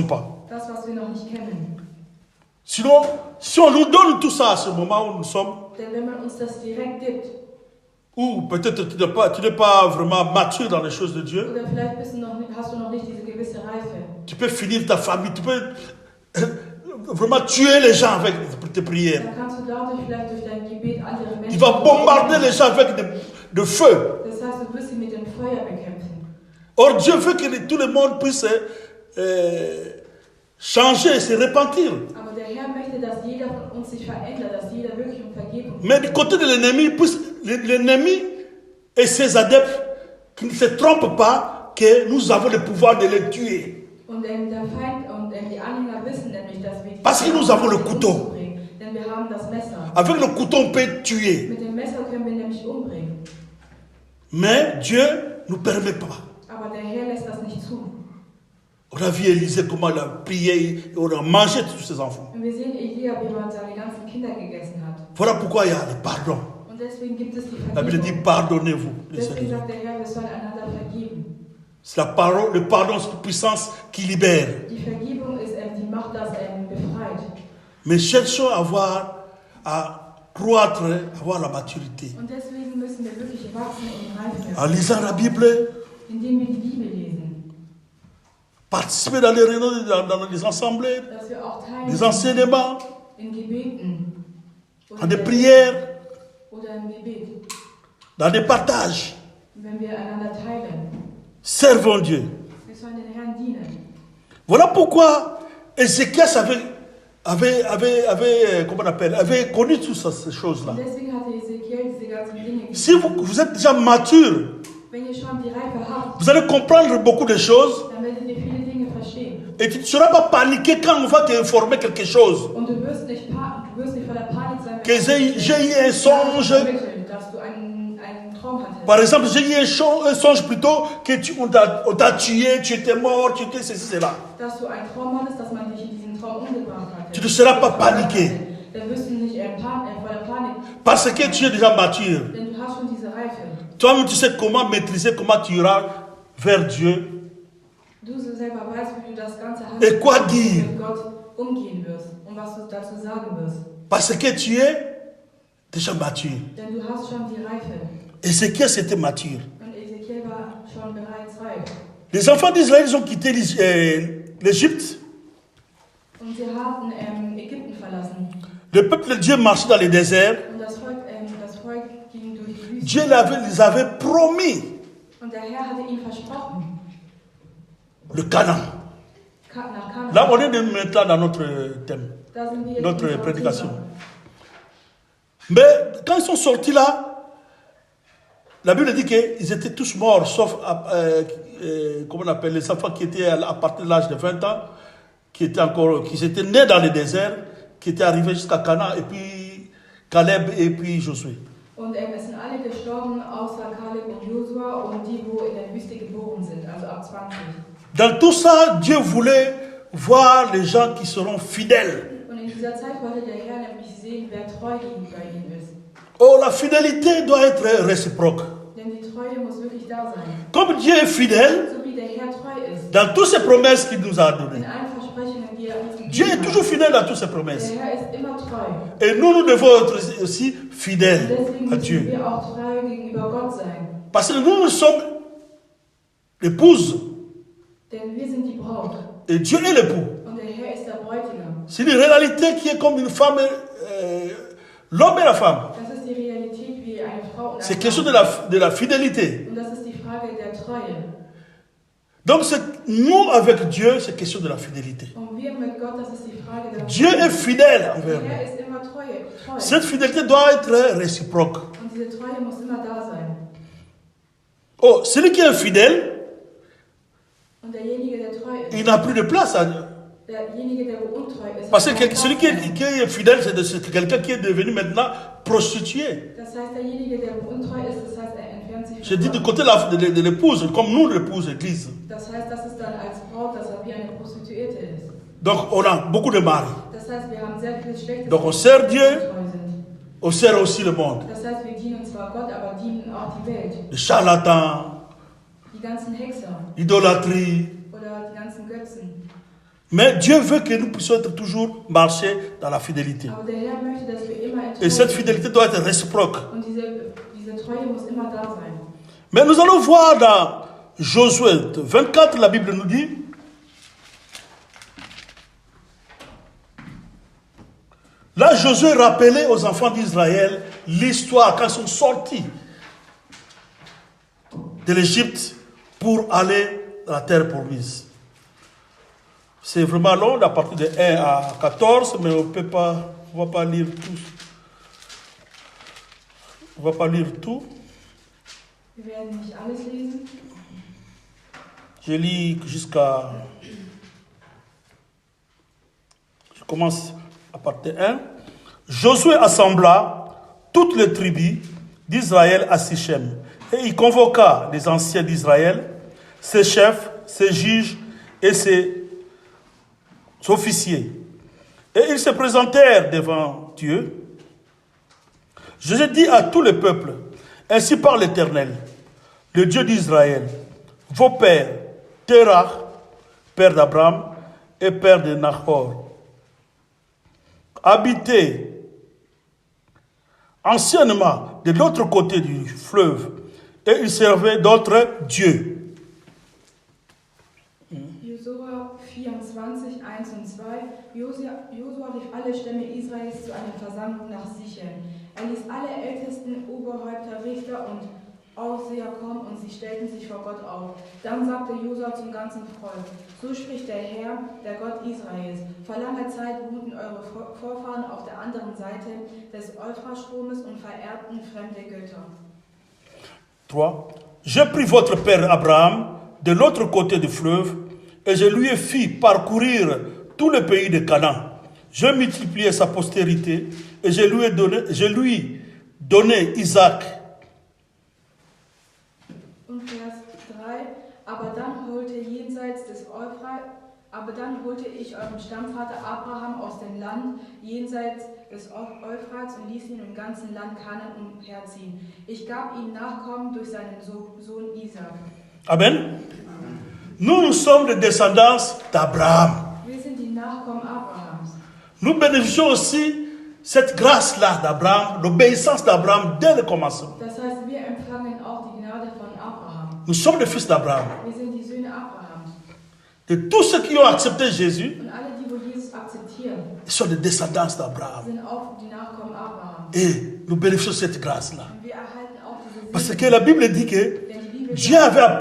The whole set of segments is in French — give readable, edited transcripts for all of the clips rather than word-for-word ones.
pas. Das, was wir noch nicht kennen. Sinon, si on nous donne tout ça à ce moment où nous sommes, Denn wenn man uns das direkt gibt, ou peut-être tu n'es pas vraiment mature dans les choses de Dieu, oder vielleicht hast du noch nicht diese gewisse Reife, tu peux finir ta famille, tu peux vraiment tuer les gens avec tes prières. dann kannst du dadurch vielleicht durch dein Gebet andere Menschen... Tu vas bombarder les gens avec de feu. Das heißt, du wirst sie mit dem Feuer bekämpfen. Or, Dieu veut que tout le monde puisse changer, se repentir. Aber der Herr möchte, dass jeder von uns sich verändert, dass jeder wirklich um Vergebung... Mais du côté de l'ennemi, l'ennemi et ses adeptes qui ne se trompent pas que nous avons le pouvoir de les tuer. Und der Feind und die Anhänger wissen nämlich, dass wir... Parce que nous avons le couteau. Denn wir haben das Messer. Avec le couteau, on peut tuer. Mit dem Messer können wir nämlich umbringen. Mais Dieu ne nous permet pas. Aber der Herr lässt das nicht zu. On a vu Élisée comment il a prié et on a mangé tous ses enfants. Und wir sehen Elia, wie man seine ganzen Kinder gegessen hat. Voilà pourquoi il y a le pardon. Und deswegen gibt es die La Bible dit Vergebung. pardonnez-vous. Deswegen sagt der Herr, wir sollen einander vergeben. C'est la parole, le pardon, c'est une puissance qui libère. Die Vergebung ist die Macht, das befreit. Mais cherchons à croître, à avoir la maturité. Und deswegen müssen wir wirklich wachsen und reifen En werden, lisant la Bible, indem wir die Bibel lesen. participer dans les réunions, dans les assemblées, Dass wir auch les teilen enseignements, in Gebeten. dans des prières, Oder im Gebet. dans des partages. Wenn wir einander teilen. Servons Dieu. Wir sollen den Herrn dienen. Voilà pourquoi Ézéchias avait connu toutes ces choses-là. Und deswegen hatte Ezekiel diese ganzen Dinge Si vous êtes déjà mature, Wenn ihr schon die Reife habt, vous allez comprendre beaucoup de choses dann werdet ihr viele Dinge verstehen. et tu ne seras pas paniqué quand on va t'informer quelque chose. Und du wirst nicht voller Panik sein, Que j'ai eu un songe. dass du einen Traum hattest. Par exemple, j'ai eu un songe plutôt que on t'a tué, tu étais mort, tu étais ceci, cela. Dass du einen Traum hattest, dass man dich in diesem Traum umgebracht hat. Tu ne seras pas paniqué. Dann wirst du nicht voller Panik, Parce que tu es déjà mature. denn du hast schon diese Reife. Toi-même, tu sais comment maîtriser, comment tu iras vers Dieu. Du selber weißt, wie du das Ganze Et quoi dire? mit Gott umgehen wirst und was du dazu sagen wirst. Parce que tu es déjà mature. Denn du hast schon die Reife. Ézéchiel, c'était mature. Und Ezekiel war schon bereits reif. Les enfants d'Israël, ils ont quitté l'Égypte. Und sie hatten Ägypten verlassen. Le peuple de Dieu marchait dans les déserts. Und das Volk ging durch die Wüste. Dieu les avait promis Und der Herr hatte ihnen versprochen, le Canaan. nach Kanaan. Là, on est maintenant dans notre thème, Da sind wir jetzt notre in unserem prédication. Thema. Mais quand ils sont sortis là, la Bible dit qu'ils étaient tous morts, sauf, comment on appelle, les enfants qui étaient à partir de l'âge de 20 ans, qui étaient nés dans le désert, qui étaient arrivés jusqu'à Canaan, et puis Caleb et puis Josué. Und es sind alle gestorben, außer Kaleb und Josua und die, wo in der Wüste geboren sind, also ab 20. Dans tout ça, Dieu voulait voir les gens qui seront fidèles. Und in dieser Zeit wollte der Herr nämlich sehen, wer treu gegenüber ihm ist. Oh, la fidélité doit être réciproque. Denn die Treue muss wirklich da sein. Comme Dieu est fidèle, So wie der Herr treu ist, dans toutes ses promesses qu'il nous a in données, allen Versprechungen, die er uns Dieu est gegeben toujours hat. fidèle dans toutes ses promesses. Der Herr ist immer treu. Et nous devons être aussi Und fidèles deswegen à müssen Dieu. wir auch treu gegenüber Gott sein. Parce que nous sommes l'épouse Denn wir sind die Braut. et Dieu est l'époux. Und der Herr ist der Bräutigam. C'est une réalité qui est comme une femme, l'homme et la femme. Das ist die Realität wie eine Frau und C'est ein question Mann. de la fidélité. Und das ist die Frage der Treue. Donc nous avec Dieu, c'est question de la fidélité. Und wir mit Gott, das ist die Frage der Dieu est fidèle envers Der Herr nous. ist immer treu. Cette fidélité doit être réciproque. Und diese Treue muss immer da sein. Oh, celui qui est infidèle, Und derjenige, der treu ist, il n'a plus de place à Dieu. derjenige, der untreu ist, Parce hat que keinen celui Platz mehr. qui est fidèle, c'est quelqu'un qui est devenu maintenant prostitué. Das heißt, derjenige, der untreu ist, das heißt, er entfernt sich Je von dis du Gott. côté de l'épouse, comme nous l'épouse église. Das heißt, das ist dann als Braut, dass er wie eine Prostituierte ist. Donc on a beaucoup de maris. Das heißt, wir haben sehr viele schlechte Donc on sert Dieu, die treu sind. on sert aussi le monde. Das heißt, wir dienen zwar Gott, aber dienen auch die Welt. Les charlatans, Die ganzen Hexer l'idolâtrie, oder die ganzen Götzen. Mais Dieu veut que nous puissions être toujours marcher dans la fidélité. Aber der Herr möchte, dass wir immer in Et cette Treue fidélité doit être réciproque. sind. Und diese Treue muss immer da sein. Mais nous allons voir dans Josué 24, la Bible nous dit, là Josué rappelait aux enfants d'Israël l'histoire quand ils sont sortis de l'Égypte pour aller dans la terre promise. C'est vraiment long, à partir de 1 à 14, mais on ne va pas lire tout. On ne va pas lire tout. Wir werden nicht alles lesen. Je lis jusqu'à... Je commence à partir de 1. Josué assembla toutes les tribus d'Israël à Sichem. Et il convoqua les anciens d'Israël, ses chefs, ses juges et ses officiers. Et ils se présentèrent devant Dieu. Josué dit à tout le peuple, ainsi parle l'Éternel, le Dieu d'Israël, vos pères, Terach, père d'Abraham et père de Nahor, habitaient anciennement de l'autre côté du fleuve et ils servaient d'autres dieux. Josua 24, 1 und 2. Josua rief alle Stämme Israels zu einer Versammlung nach Sichem. Er ließ alle Ältesten, Oberhäupter, Richter und Aufseher kommen und sie stellten sich vor Gott auf. Dann sagte Josua zum ganzen Volk, so spricht der Herr, der Gott Israels. Vor langer Zeit wohnten eure Vorfahren auf der anderen Seite des Euphratstromes und verehrten fremde Götter. 3. Je pris votre père Abraham de l'autre côté du fleuve et je lui ai fait parcourir tout le pays de Canaan. Je multipliai sa postérité et je lui donné Isaac. Und Vers 3, aber dann holte ich euren Stammvater Abraham aus dem Land jenseits des Euphrats und ließ ihn im ganzen Land Kanaan umherziehen. Ich gab ihm Nachkommen durch seinen Sohn Isaac. Amen. Nous sommes les descendants d'Abraham. Wir sind die Nachkommen Abrahams. Nous bénéficions aussi cette grâce-là d'Abraham, l'obéissance d'Abraham dès le commencement. Das heißt, wir empfangen auch die Gnade von Abraham. Nous sommes les fils d'Abraham. Wir sind die Söhne Abrahams. De tous ceux qui ont accepté Jésus, Und alle, die wo Jesus akzeptieren, ils sont des descendants d'Abraham. sind auch die Nachkommen Abrahams. Et nous bénéficions de cette grâce-là. Und wir erhalten auch diese Parce Segen. que la Bible dit que Denn die Bibel Dieu avait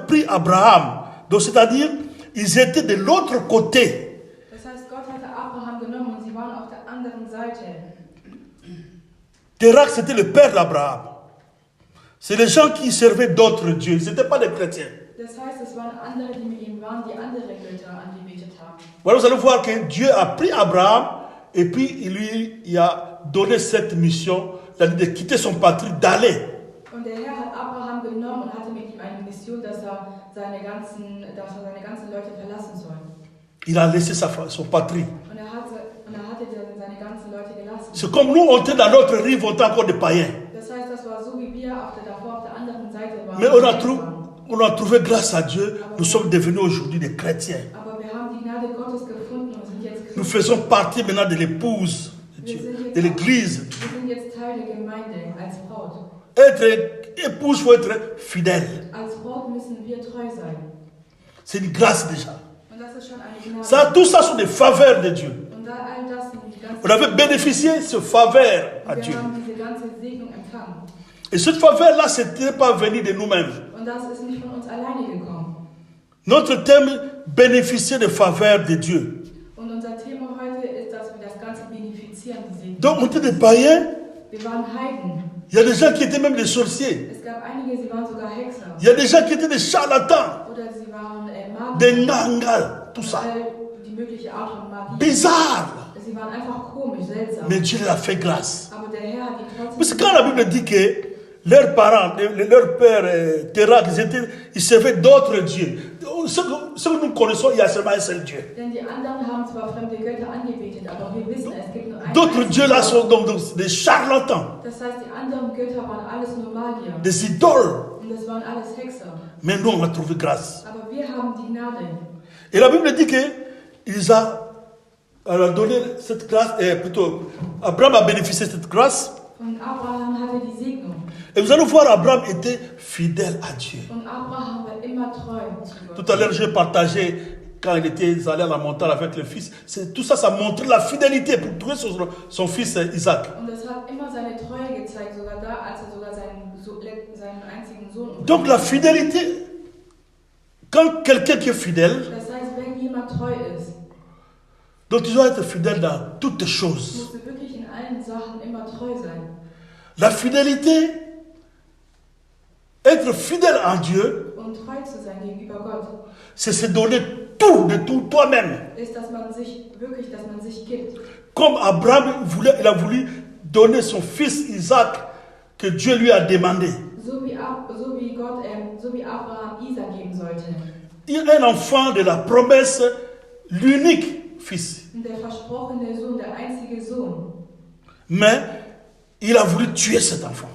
pris Abraham. Donc c'est-à-dire, ils étaient de l'autre côté. Das heißt, Gott hatte Abraham genommen und sie waren auf der anderen Seite. Terach, c'était le père d'Abraham. C'est les gens qui servaient d'autres dieux. Ils n'étaient pas des chrétiens. Das heißt, es waren andere, die mit ihm waren, die andere Götter angebetet haben. Voilà, vous allez voir que Dieu a pris Abraham et puis il a donné cette mission de quitter son patrie, d'aller. Und der Herr hat Abraham genommen und hatte mit ihm eine Mission, dass er seine ganzen Leute verlassen soll. Il a laissé son patrie. Und er hatte seine ganzen Leute gelassen. C'est comme nous, on était dans notre rive, on était encore des païens. Das heißt, das war so wie wir davor auf der anderen Seite waren. Mais on a trouvé grâce à Dieu, nous sommes devenus aujourd'hui des chrétiens. Aber wir haben die Gnade Gottes gefunden und sind jetzt Nous Christen. faisons partie maintenant de l'épouse de Dieu, de l'église. Wir sind jetzt Teil der Gemeinde als Braut. Être épouse, il faut être fidèle. Als Braut müssen wir treu sein. C'est une grâce déjà. Und das ist schon eine Gnade. Ça, tout ça sont des faveurs de Dieu. Und da all das sind die ganzen On avait bénéficié de ce faveur à wir Dieu. haben diese ganze Segnung empfangen. Et cette faveur-là, ce n'était pas venu de nous-mêmes. Und das ist nicht von uns alleine gekommen. Notre thème, bénéficier des faveurs de Dieu. Und unser Thema heute ist, dass wir das Ganze benefizieren, die Segnung. Donc, on était des païens. Wir waren Heiden. Il y a des gens qui étaient même des sorciers. Es gab einige, sie waren sogar Hexer. Il y a des gens qui étaient des charlatans, Oder sie waren Magier. des nangas, tout ça. All die mögliche Art von Magie. Bizarre. Sie waren einfach komisch, seltsam. Mais Dieu leur a fait grâce. Aber der Herr hat die Parce trotzdem... que quand la Bible dit que leurs parents, leur père Terach, ils servaient d'autres dieux. Ce que nous connaissons, il y a seulement un seul Dieu. Denn die anderen haben zwar fremde Götter angebetet, aber wir wissen, es gibt nur einen D'autres einzigen dieux là Gott. sont donc des charlatans, Das heißt, die anderen Götter waren alles nur Magier. des idoles. Und das waren alles Hexer. Mais nous, on a trouvé grâce. Aber wir haben die Gnade. Et la Bible dit que elle a donné cette grâce, Abraham a bénéficié de cette grâce. Und Abraham hatte die Segnung. Et vous allez voir, Abraham était fidèle à Dieu. Und Abraham war immer treu zu Gott. Tout à l'heure, j'ai partagé quand il était allé à la montagne avec le fils. Tout ça, ça montrait la fidélité pour trouver son fils Isaac. Und das hat immer seine Treue gezeigt, sogar da, als sogar seinen einzigen Sohn. Donc la fidélité, quand quelqu'un qui est fidèle, Das heißt, wenn jemand treu ist, donc tu dois être fidèle dans toutes choses. musst du wirklich in allen Sachen immer treu sein. La fidélité, être fidèle en Dieu, Und treu zu sein gegenüber Gott, c'est se donner tout de tout toi-même. ist, dass man sich gibt. Comme Abraham il a voulu donner son fils Isaac que Dieu lui a demandé. So wie Abraham Isaac geben sollte. Il est un enfant de la promesse, l'unique fils. Und der versprochene Sohn, der einzige Sohn. Mais il a voulu tuer cet enfant.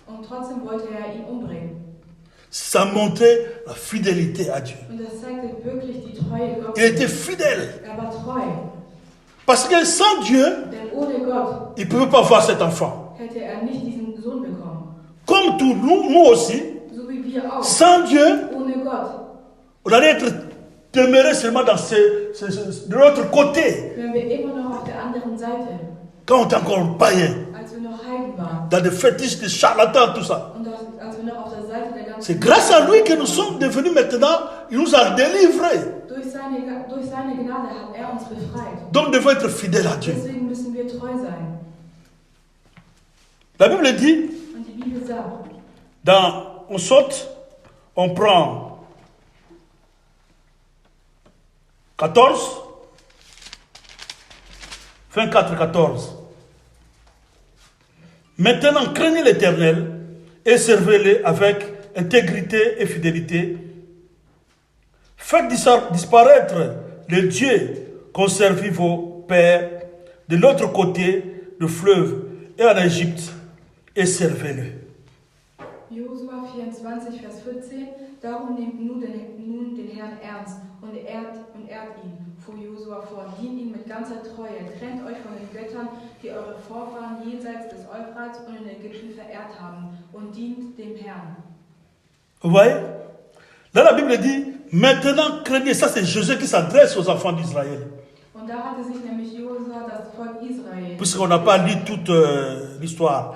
Und trotzdem wollte er ihn umbringen. Ça montrait la fidélité à Dieu. Und das zeigte wirklich die Treue Gottes. Il était fidèle. Er war treu. Parce que sans Dieu, Denn ohne Gott il ne pouvait pas voir cet enfant. hätte er nicht diesen Sohn bekommen. Comme tout, nous aussi, So wie wir auch. sans Dieu, Ohne Gott. on allait être demeuré seulement de l'autre côté, Wären wir immer noch auf der anderen Seite, quand on était encore païen, als wir noch Heiden waren. dans des fétiches, des charlatans, tout ça. Und als wir noch auf der Seite der ganzen C'est grâce à lui que nous sommes devenus maintenant, il nous a délivrés. Durch seine Gnade hat er uns befreit. Donc nous devons être fidèles à Dieu. Deswegen müssen wir treu sein. La Bible dit, Und die Bibel sagt, on saute, on prend 14, 24, 14. Maintenant, craignez l'Éternel et servez-le avec intégrité et fidélité. Faites disparaître les dieux qu'ont servi vos pères de l'autre côté du fleuve et en Égypte et servez-le. Josua 24, Vers 14, darum nehmt nun den Herrn ernst und ehrt ihn, fuhr Josua fort, dient ihn mit ganzer Treue, trennt euch von den Göttern, die eure Vorfahren jenseits des Euphrats und in Ägypten verehrt haben, und dient dem Herrn. Vous voyez? Là, la Bible dit, maintenant craignez, ça c'est Josué qui s'adresse aux enfants d'Israël. Und da hatte sich nämlich Josua das Volk Israel, Puisqu'on n'a pas lu toute l'histoire.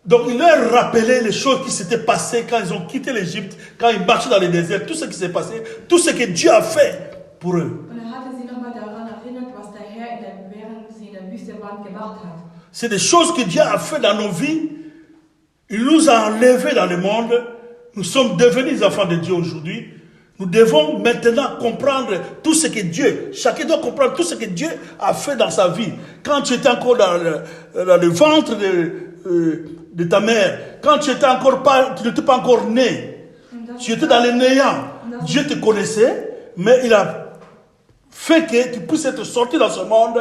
Donc il leur rappelait les choses qui s'étaient passées quand ils ont quitté l'Égypte, quand ils marchaient dans le désert, tout ce qui s'est passé, tout ce que Dieu a fait pour eux. und er hatte sie nochmal daran erinnert, was der Herr, während sie in der Wüste waren, gemacht hat. C'est des choses que Dieu a fait dans nos vies. Il nous a enlevés dans le monde. Nous sommes devenus des enfants de Dieu aujourd'hui. Nous devons maintenant comprendre tout ce que Dieu, chacun doit comprendre tout ce que Dieu a fait dans sa vie. Quand tu étais encore dans le ventre de ta mère, quand tu n'étais pas encore né, tu étais dans le néant. Dieu te connaissait, mais il a fait que tu puisses être sorti dans ce monde,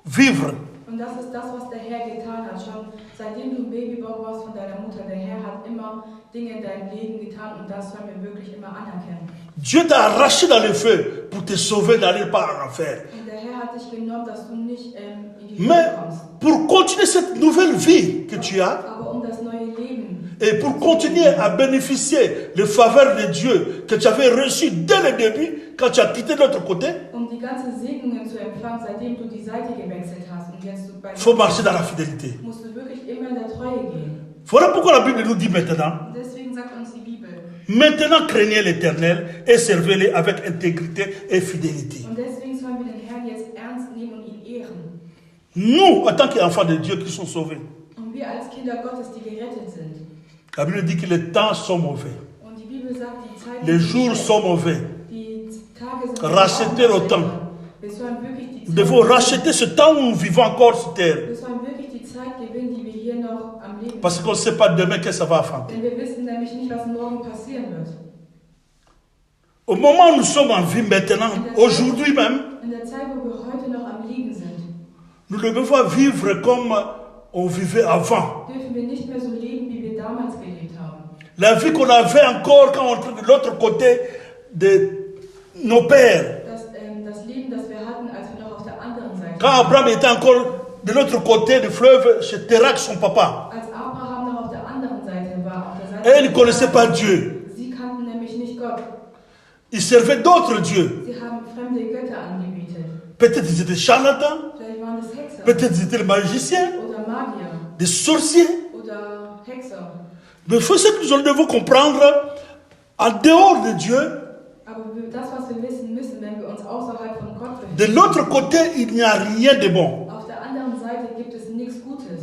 vivre. Und das ist das, was der Herr getan hat. Schon seitdem du im Babybauch warst von deiner Mutter, der Herr hat immer Dinge in deinem Leben getan, und das sollen wir wirklich immer anerkennen. Dieu t'a arraché dans le feu pour te sauver d'aller pas en enfer. Und der Herr hat dich genommen, dass du nicht in die Mais Hölle kommst. pour continuer cette nouvelle vie que tu as, Aber das neue Leben, et pour continuer à bénéficier les faveurs de Dieu que tu avais reçues dès le début, quand tu as quitté de l'autre côté, die ganzen Segnungen zu empfangen, seitdem du die Seite gewechselt hast und jetzt bei il faut marcher dans la fidélité. musst du wirklich immer in der Treue gehen. Voilà pourquoi la Bible nous dit maintenant, Und deswegen sagt uns die Bibel, maintenant craignez l'Éternel et servez-le avec intégrité et fidélité. und deswegen sollen wir den Herrn jetzt ernst nehmen und ihn ehren. Nous, en tant qu'enfants de Dieu qui sont sauvés, Und wir als Kinder Gottes, die gerettet sind. la Bible dit que les temps sont mauvais, Und die Bibel sagt, die Zeiten les sind jours schlecht. sont mauvais. Die Tage sind Racheter le temps. Wir sollen wirklich die Nous devons racheter ce temps où nous vivons encore sur terre. Wir sollen wirklich die Zeit gewinnen, die wir hier noch am Leben Parce qu'on ne sait pas demain qu'est-ce que ça va affronter. Denn wir wissen nämlich nicht, was morgen passieren wird. Au moment où nous sommes en vie maintenant, aujourd'hui même, In der Zeit, wo wir heute noch am Leben sind, nous ne devons pas vivre comme on vivait avant. dürfen wir nicht mehr so leben, wie wir damals gelebt haben. La vie qu'on avait encore quand on était de l'autre côté de nos pères. Das Leben, das wir hatten, als wir noch auf der anderen Seite Quand Abraham était encore de l'autre côté du fleuve, chez Terak, son papa. Als Abraham noch auf der anderen Seite war, auf der Seite Et il ne connaissait pas Dieu. Sie kannten nämlich nicht Gott. Il servait d'autres dieux. Sie haben fremde Götter angebetet. Peut-être ils étaient charlatans. Vielleicht waren es Hexer Peut-être ils étaient magiciens, oder Magier des sorciers. oder Hexer. Mais il faut ce que nous devons comprendre, en dehors de Dieu, Aber das, was wir wissen müssen, wenn wir uns außerhalb von Gott de befinden, l'autre côté, il n'y a rien de bon. auf der anderen Seite gibt es nichts Gutes.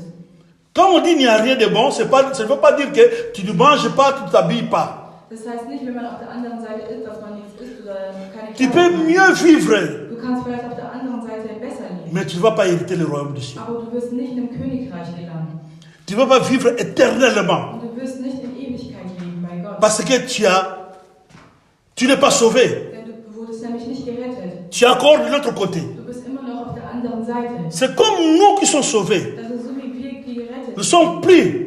Quand on dit il n'y a rien de bon, ça ne veut pas dire que tu ne manges pas, tu ne t'habilles pas. Das heißt nicht, wenn man auf der anderen Seite ist, dass man nichts isst oder keine Tu peux Kleidung hat. mieux vivre, Du kannst vielleicht auf der anderen Seite besser leben, mais tu ne vas pas hériter le royaume des cieux. aber du wirst nicht im Königreich gelangen. Tu ne vas pas vivre éternellement. Und du wirst nicht in Ewigkeit leben bei Gott. Parce que tu n'es pas sauvé. Denn du wurdest nämlich nicht gerettet. Tu es encore de l'autre côté. Du bist immer noch auf der anderen Seite. C'est comme nous qui sommes sauvés. Das ist so wie wir, die gerettet Nous sind. sommes plus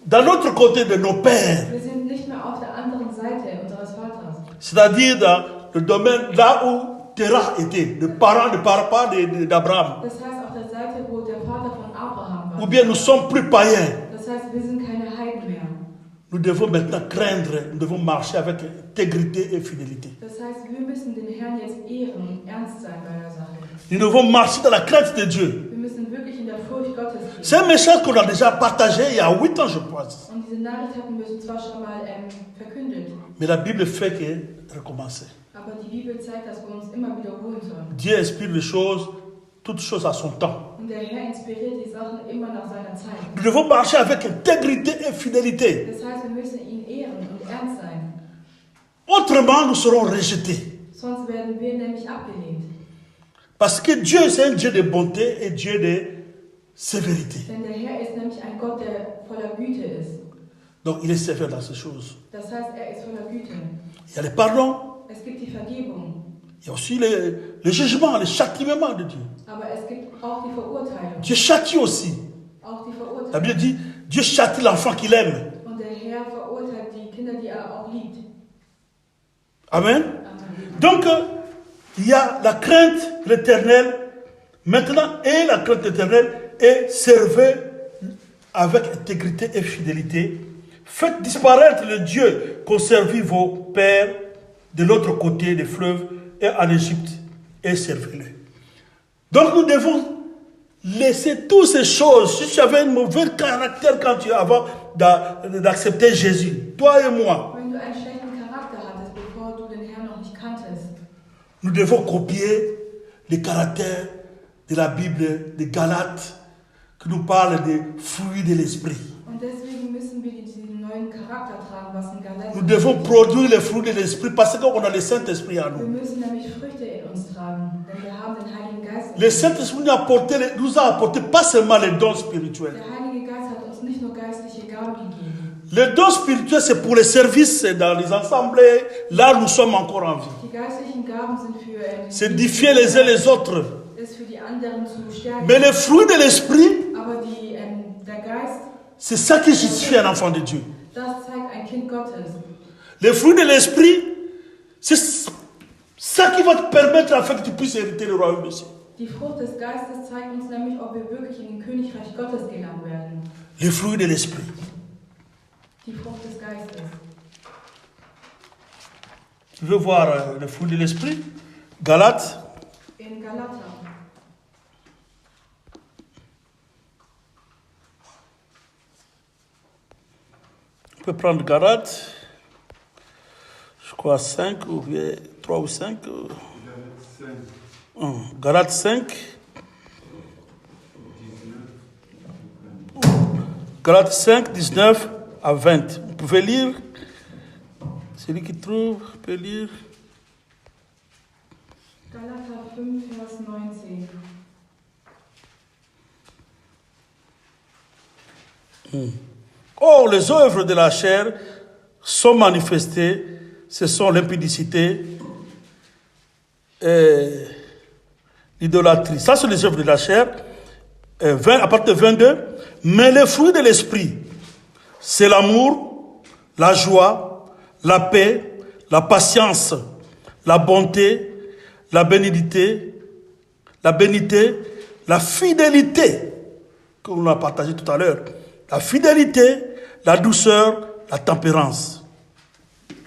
dans l'autre côté de nos pères. Wir sind nicht mehr auf der anderen Seite unseres Vaters. C'est-à-dire dans le domaine là où Terah était, le parent de papa d'Abraham. Das heißt auf der Seite, wo der Vater von Abraham war. Ou bien nous sommes plus païens. Das heißt, wir sind keine Heiden mehr. Nous devons maintenant craindre, nous devons marcher avec intégrité et fidélité. Das heißt, wir müssen den Herrn jetzt ehren und ernst sein bei der Sache. Nous devons marcher dans la crainte de Dieu. Wir müssen wirklich in der Furcht Gottes C'est gehen. un message qu'on a déjà partagé il y a 8 ans, je pense. Und diese Nachricht hatten wir zwar schon mal verkündet, Mais la Bible fait que recommencer. aber die Bibel zeigt, dass wir uns immer wiederholen sollen. Dieu inspire les choses, toutes choses à son temps. Und der Herr inspiriert die Sachen immer nach seiner Zeit. Nous devons marcher avec intégrité et fidélité. Das heißt, wir müssen ihn ehren und ernst sein. Autrement, nous serons rejetés. Sonst werden wir nämlich abgelehnt. Parce que Dieu, c'est un Dieu de bonté et Dieu de sévérité. Denn der Herr ist nämlich ein Gott, der voller Güte ist. Donc, il est sévère dans ces choses. Das heißt, er ist voller Güte. Il y a le pardon, Es gibt die Vergebung, il y a aussi le jugement, le châtiment de Dieu. aber es gibt auch die Verurteilung. Dieu châtie aussi. Auch die La Verurteilung. Bible dit, Dieu châtie l'enfant qu'il aime. Und der Herr verurteilt die Kinder, die er auch liebt. Amen. Amen. Donc, il y a la crainte de l'Éternel maintenant, et la crainte de l'Éternel est servée avec intégrité et fidélité. Faites disparaître le Dieu qu'ont servi vos pères de l'autre côté des fleuves et en Égypte, et servez-le. Donc nous devons laisser toutes ces choses. Si tu avais un mauvais caractère quand tu avant d'accepter Jésus, toi et moi, Wenn du einen schlechten Charakter hattest, bevor du den Herrn noch nicht kanntest, nous devons copier les caractères de la Bible de Galates qui nous parle des fruits de l'esprit. und deswegen müssen wir diesen neuen Charakter tragen, was in Galater Nous devons produire les fruits de l'esprit parce qu'on a le Saint-Esprit en Wir nous. müssen nämlich Früchte in uns tragen, denn wir haben den Heiligen Geist. Le Saint-Esprit nous a apporté pas seulement les dons spirituels. Der Heilige Geist hat uns nicht nur geistliche Gaben gegeben. Les dons spirituels, c'est pour les services dans les assemblées. Là, nous sommes encore en vie. Die geistlichen Gaben sind für C'est édifier les uns les autres. ist für die anderen zu stärken. Mais les fruits de l'esprit, Aber der Geist, c'est ça qui justifie un enfant de Dieu. das zeigt ein Kind Gottes. Les fruits de l'esprit, c'est ça qui va te permettre en fait que tu puisses hériter le royaume des cieux. Die Frucht des Geistes zeigt uns nämlich, ob wir wirklich in den Königreich Gottes gelangen werden. Les fruits de l'esprit. Die Frucht des Geistes. Tu veux voir les fruits de l'esprit? Galates, In Galater. on peut prendre Galates, je crois 5 ou 3 ou 5. Galates 5. Galates 5, 19 à 20. Vous pouvez lire. Celui qui trouve peut lire. Galater 5, Vers 19. Or, les œuvres de la chair sont manifestées. Ce sont l'impudicité, l'idolâtrie. Ça, c'est les œuvres de la chair. À partir de 22. Mais les fruits de l'esprit, c'est l'amour, la joie, la paix, la patience, la bonté, la bénignité, la fidélité, comme on a partagé tout à l'heure, la fidélité, la douceur, la tempérance.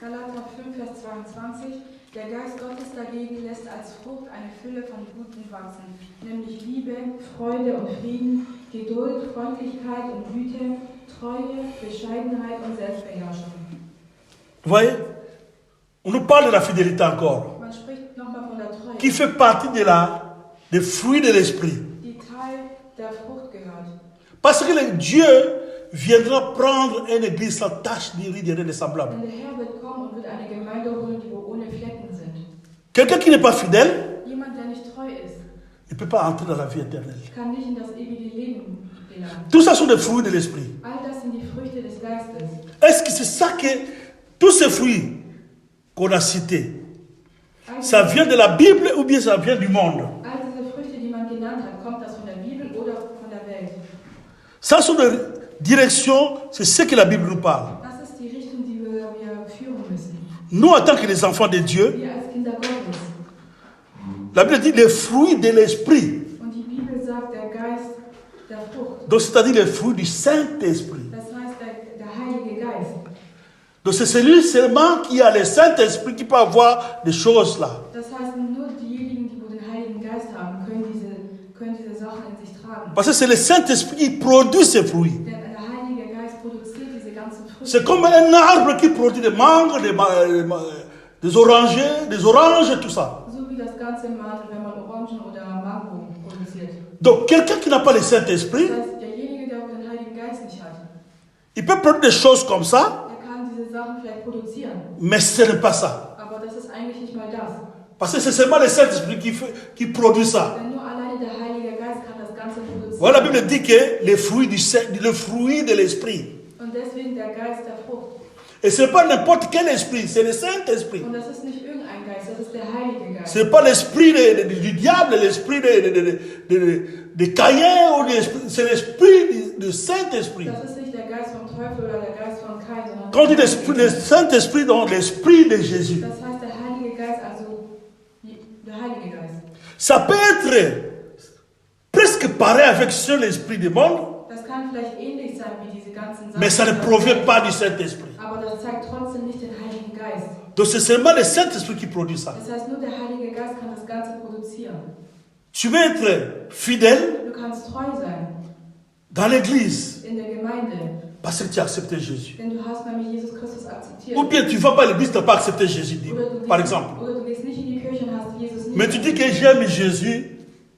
Galater 5, Vers 22. Der Geist Gottes dagegen lässt als Frucht eine Fülle von Guten wachsen, nämlich Liebe, Freude und Frieden, Geduld, Freundlichkeit und Güte, Treue, Bescheidenheit und Selbstbeherrschung. Vous voyez, on nous parle de la fidélité encore, Man spricht nochmal von der Treue, qui fait partie des fruits de l'esprit. die Teil der Frucht gehört. Parce que Dieu viendra prendre une église sans tache, ni ride, ni rien de semblable. Denn der Herr wird kommen und wird eine Gemeinde holen, die wo ohne Flecken sind. Quelqu'un qui n'est pas fidèle Jemand, der nicht treu ist, ne peut pas entrer dans la vie éternelle. kann nicht in das ewige Leben gelangen. Tout ça sont des fruits de l'esprit. All das sind die Früchte des Geistes. Est-ce que c'est ça que tous ces fruits qu'on a cités, ça vient de la Bible ou bien ça vient du monde? All diese Früchte, die man genannt hat, kommt das von der Bibel oder von der Welt? Ça sont des directions, c'est ce que la Bible nous parle. Das ist die Richtung, die wir führen müssen. Nous, en tant que les enfants de Dieu, Wir als Kinder Gottes. la Bible dit les fruits de l'esprit. Und die Bibel sagt, der Geist der Frucht. Donc, c'est-à-dire les fruits du Saint-Esprit. Das heißt, der Heilige Geist. Donc, c'est celui seulement qui a le Saint-Esprit qui peut avoir des choses là. Das heißt, nur diejenigen, die den Heiligen Geist haben, können diese Sachen in sich tragen. Parce que c'est le Saint-Esprit qui produit ces fruits. Denn der Heilige Geist produziert diese ganzen Früchte. C'est comme un arbre qui produit des mangues, des oranges, tout ça. So wie das Ganze mal, wenn man Orangen oder Mango produziert. Donc, quelqu'un qui n'a pas le Saint-Esprit, Das heißt, derjenige, der den Heiligen Geist nicht hat, il peut produire des choses comme ça, der kann diese Sachen vielleicht produzieren. mais ce n'est pas ça. Aber das ist eigentlich nicht mal das. Parce que c'est seulement le Saint-Esprit qui produit ça. Denn nur alleine der Heilige Geist kann das Ganze produzieren. Voilà, la Bible dit que le fruit de l'esprit. Und deswegen der Geist der Frucht. Et ce n'est pas n'importe quel esprit, c'est le Saint-Esprit. Und das ist nicht irgendein Geist, das ist der Heilige Geist. Ce n'est pas l'esprit du diable, l'esprit de Caïn, c'est l'esprit du Saint-Esprit. Das ist nicht der Geist vom Teufel oder der Geist von Kain, sondern Quand on dit le Saint-Esprit, donc l'esprit de Jésus. das heißt der Heilige Geist, also der Heilige Geist. Ça peut être presque pareil avec l'esprit du monde, Das kann vielleicht ähnlich sein wie diese ganzen Sachen. mais ça ne provient pas du Saint-Esprit. Aber das zeigt trotzdem nicht den Heiligen Geist. Donc c'est seulement le Saint-Esprit qui produit ça. Das heißt, nur der Heilige Geist kann das Ganze produzieren. Tu veux être fidèle Du kannst treu sein dans l'église in der Gemeinde, parce que tu as accepté Jésus. denn du hast nämlich Jesus Christus akzeptiert. Ou bien tu ne vas pas à l'église, tu n'as pas accepté Jésus, par exemple. Oder du gehst nicht in die Kirche und hast Jesus nicht. Mais tu dis que j'aime Jésus,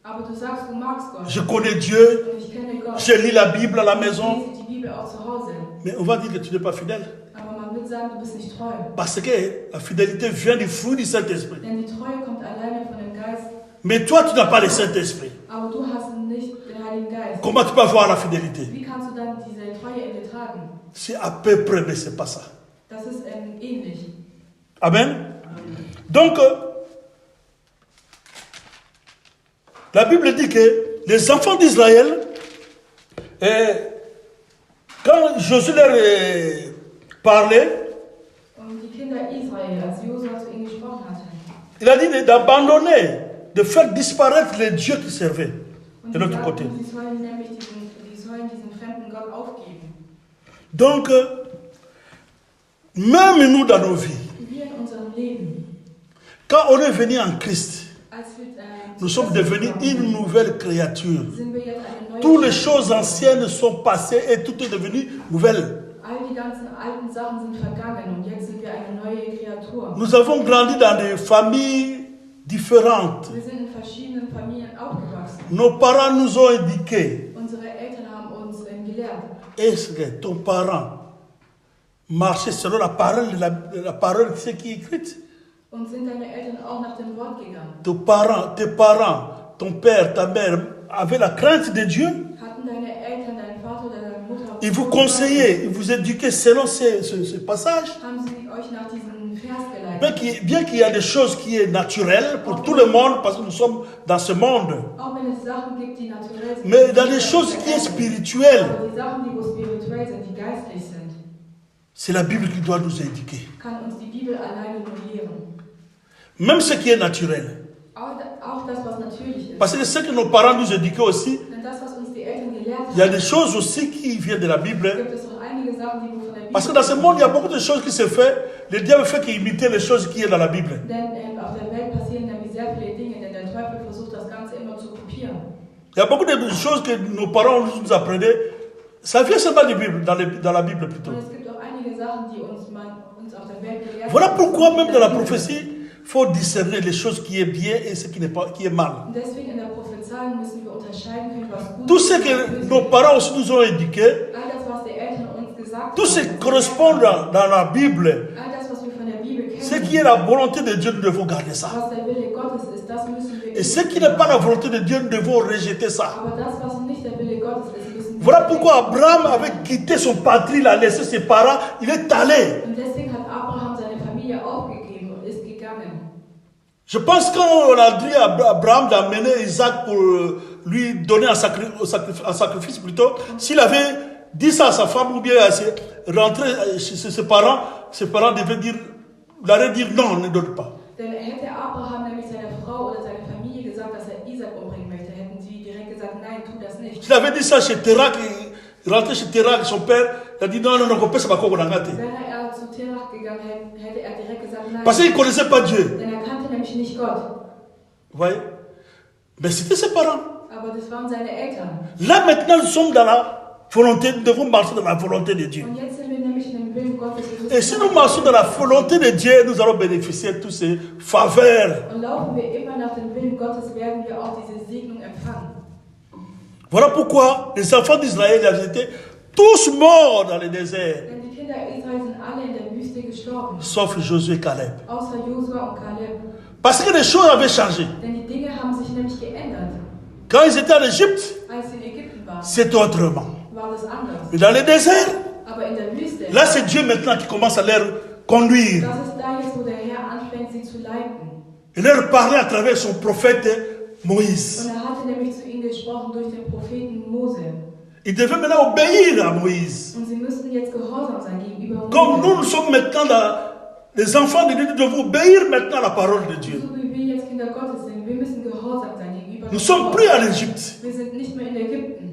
Aber du sagst, du magst Gott. je connais Dieu, Und ich kenne Gott. je lis la Bible à la Ich maison. lese die Bibel auch zu Hause. Mais on va dire que tu n'es pas fidèle. Aber man wird sagen, du bist nicht treu. Parce que la fidélité vient du fruit du Saint-Esprit. Denn die Treue kommt alleine von dem Geist. Mais toi, tu n'as pas le Saint-Esprit. Aber du hast nicht den Heiligen Geist. Comment tu peux avoir la fidélité? Wie kannst du dann diese Treue in dir tragen? C'est à peu près, mais ce n'est pas ça. Das ist ähnlich. Amen. Donc, la Bible dit que les enfants d'Israël, quand Josué leur parlait, Und die Kinder Israel, als Josua zu ihnen gesprochen hatte, il a dit d'abandonner, de faire disparaître les dieux qu'ils servaient und de sie l'autre côté. sagten, sie sollen nämlich diesen fremden Gott aufgeben. Donc, même nous dans nos vies, Wir in unserem Leben, quand on est venu en Christ, als wir nous sommes devenus une nouvelle créature. sind wir jetzt eine neue Toutes les choses anciennes sont passées et tout est devenu nouvelle. All die ganzen alten Sachen sind vergangen und jetzt sind wir eine neue Kreatur. Nous avons grandi dans des familles différentes. Wir sind in verschiedenen Familien aufgewachsen. Nos parents nous ont éduqués. Unsere Eltern haben uns gelehrt. Est-ce que ton parent marchait selon la parole qui est écrite? Und sind deine Eltern auch nach dem Wort gegangen? Tes parents, ton père, ta mère avaient la crainte de Dieu? Hatten deine Eltern, dein Vater oder deine Mutter Ils vous conseillaient, ils vous éduquaient selon ce passage? haben sie euch nach diesem Vers geleitet? Bien qu'il y a des choses qui sont naturelles pour tout le monde, parce que nous sommes dans ce monde. Auch wenn es Sachen gibt, die naturell sind. Mais dans les choses qui sont spirituelles, Aber die Sachen, die wo spirituell sind, die geistlich sind, c'est la Bible qui doit nous éduquer. kann uns die Bibel alleine nur lehren. Même ce qui est naturel. Auch das, was natürlich ist. Parce que ce que nos parents nous éduquaient aussi, Denn das, was uns die Eltern gelehrt il y a haben, des choses aussi qui viennent de la Bible. gibt es auch einige Sachen, die wir von der Bibel Parce que dans ce monde, il y a beaucoup de choses qui se font. Le diable fait qu'imiter les choses qui sont dans la Bible. Denn auf der Welt passieren nämlich sehr viele Dinge, denn der Teufel versucht das Ganze immer zu kopieren. Il y a beaucoup de choses que nos parents nous apprenaient. Ça vient seulement de la Bible, dans la Bible plutôt. Und es gibt auch einige Sachen, die uns auf der Welt gelehrt Voilà pourquoi haben. même dans la prophétie, il faut discerner les choses qui est bien et ce qui est mal. Und deswegen in der Prophezeiung müssen wir unterscheiden können, was gut Tout ce ist und que was böse nos ist. parents aussi nous ont éduqués, All das, was die Eltern uns gesagt tout ce haben, qui correspond dans la Bible, all das, was wir von der Bibel ce kennen, qui est la volonté de Dieu, nous devons garder ça. was der Wille Gottes ist, das müssen wir Et ce qui n'est pas la volonté de Dieu, nous devons rejeter ça. aber das, was nicht der Wille Gottes ist, müssen wir Voilà pourquoi Abraham avait quitté son patrie, il a laissé ses parents, il est allé. Und deswegen hat Abraham seine Familie aufgegeben und ist gegangen. Je pense qu'on a dit à Abraham d'amener Isaac pour lui donner un sacrifice plutôt. S'il avait dit ça à sa femme ou bien rentrer chez ses parents devaient dire, il aurait dit non, ne donne pas. Denn hätte Abraham nämlich seiner Frau oder seiner Familie gesagt, dass er Isaac umbringen möchte, hätten sie direkt gesagt, nein, tu das nicht. S'il avait dit ça chez Terak, il rentrait chez Terak, son père, il a dit non, on peut pas Wäre zu Terach gegangen, hätte er direkt gesagt, nein. Parce qu'il ne connaissait pas Dieu. Denn er kannte nämlich nicht Gott. Vous voyez? Mais c'était ses parents. Aber das waren seine Eltern. Là maintenant, nous sommes dans la volonté, nous devons marcher dans la volonté de Dieu. Und jetzt sind wir nämlich in dem Willen Gottes. Et si nous marchons dans la volonté de Dieu, nous allons bénéficier de toutes ces faveurs. Und laufen wir immer nach dem Willen Gottes, werden wir auch diese Segnung empfangen. Voilà pourquoi les enfants d'Israël ils étaient tous morts dans le désert, Denn die Kinder Israel sind alle in der Wüste gestorben. sauf Josué et Caleb. Außer Josua und Kaleb. Parce que les choses avaient changé. Denn die Dinge haben sich nämlich geändert. Quand ils étaient en Égypte, Als sie in Ägypten waren, c'était autrement. war das anders. Mais dans le désert, Aber in der Wüste, là c'est Dieu maintenant qui commence à les conduire. das ist da jetzt, wo der Herr anfängt, sie zu leiten. Il leur parlait à travers son prophète Moïse. Und er hatte nämlich zu ihnen gesprochen durch den Propheten Mose. Ils devaient maintenant obéir à Moïse. Und sie müssten jetzt gehorsam sein gegenüber Comme Mose. nous sommes maintenant les enfants de Dieu, nous devons obéir maintenant à la parole de Dieu. So wie wir jetzt Kinder Gottes sind, wir müssen gehorsam sein gegenüber Nous sommes plus en Égypte. Wir sind nicht mehr in Ägypten.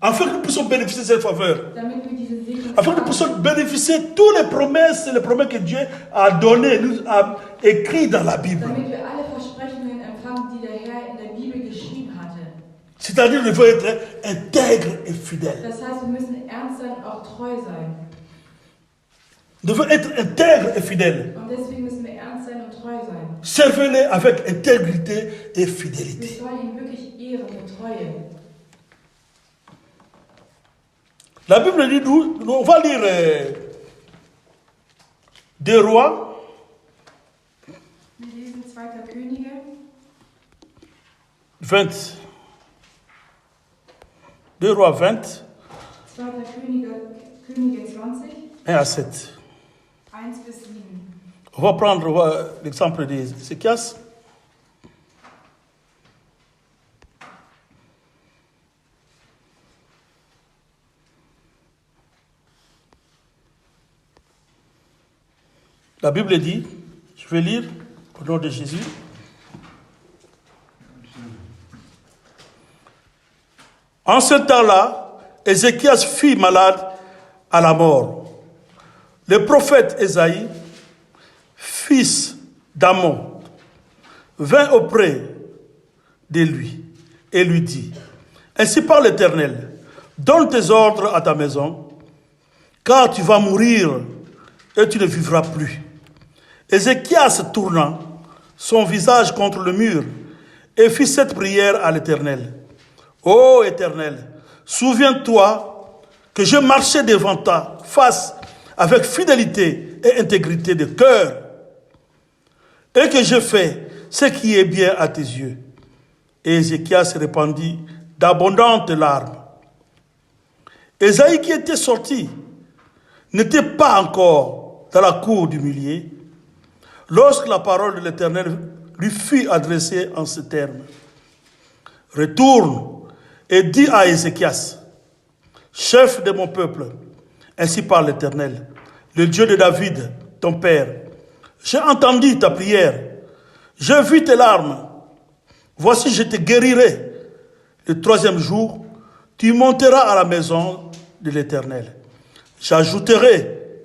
Afin que nous puissions bénéficier de cette faveur. Damit wir diese Segnung Afin que nous puissions bénéficier de toutes les promesses que Dieu a données, nous a écrites dans la Bible. damit wir alle Versprechungen empfangen, die der Herr in der Bibel geschrieben hatte. C'est-à-dire qu'il faut être intègre et fidèle. Das heißt, wir müssen ernst sein und auch treu sein. Nous devons être intègre et fidèle. Und deswegen müssen wir ernst sein und treu sein. Servez-les avec intégrité et Wir fidélité. sollen ihn wirklich ehren mit Treue. La Bible dit, on va lire 2 Rois, Wir lesen 2. Könige, 20. 2 Rois 20, 2. Könige 20, 1 à 7. 1 bis 7. On va prendre l'exemple d'Ézéchias. La Bible dit, je vais lire au nom de Jésus. En ce temps-là, Ézéchias fut malade à la mort. Le prophète Ésaïe, fils d'Amon, vint auprès de lui et lui dit, « Ainsi parle l'Éternel, donne tes ordres à ta maison, car tu vas mourir et tu ne vivras plus. » Ézéchias tourna son visage contre le mur et fit cette prière à l'Éternel. « Ô Éternel, souviens-toi que je marchais devant ta face avec fidélité et intégrité de cœur, et que je fais ce qui est bien à tes yeux. » Et Ézéchias répandit d'abondantes larmes. Ésaïe qui était sorti n'était pas encore dans la cour du millier, lorsque la parole de l'Éternel lui fut adressée en ces termes. « Retourne et dis à Ézéchias, chef de mon peuple, ainsi parle l'Éternel, le Dieu de David, ton père. J'ai entendu ta prière, J'ai vu tes larmes. Voici, je te guérirai. Le 3e jour, tu monteras à la maison de l'Éternel. J'ajouterai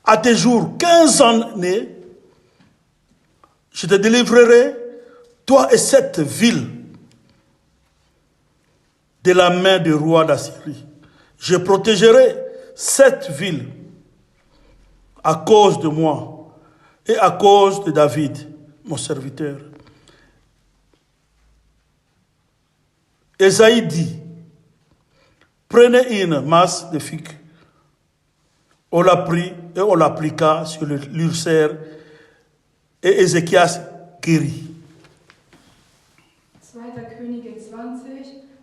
à tes jours 15 années. Je te délivrerai, toi et cette ville, de la main du roi d'Assyrie. Je protégerai cette ville à cause de moi et à cause de David, mon serviteur. Ésaïe dit, prenez une masse de figues. On l'a pris et on l'appliqua sur l'ulcère et Ézéchias guérit. 2. Könige 20,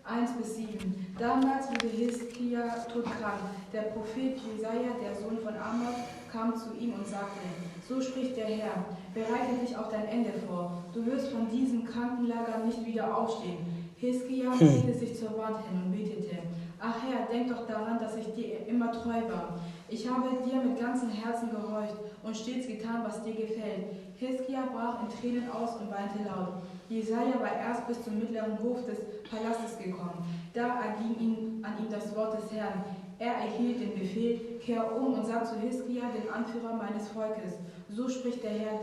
1-7. Damals wurde Hiskia todkrank. Der Prophet Jesaja, der Sohn von Amoz, kam zu ihm und sagte, so spricht der Herr, bereite dich auf dein Ende vor. Du wirst von diesem Krankenlager nicht wieder aufstehen. Hiskia drehte sich zur Wand hin und betete, ach Herr, denk doch daran, dass ich dir immer treu war. Ich habe dir mit ganzem Herzen gehorcht und stets getan, was dir gefällt. Hiskia brach in Tränen aus und weinte laut. Jesaja war erst bis zum mittleren Hof des Palastes gekommen. Da erging an ihm das Wort des Herrn. Er erhielt den Befehl, kehr um und sag zu Hiskia, den Anführer meines Volkes. So spricht der Herr,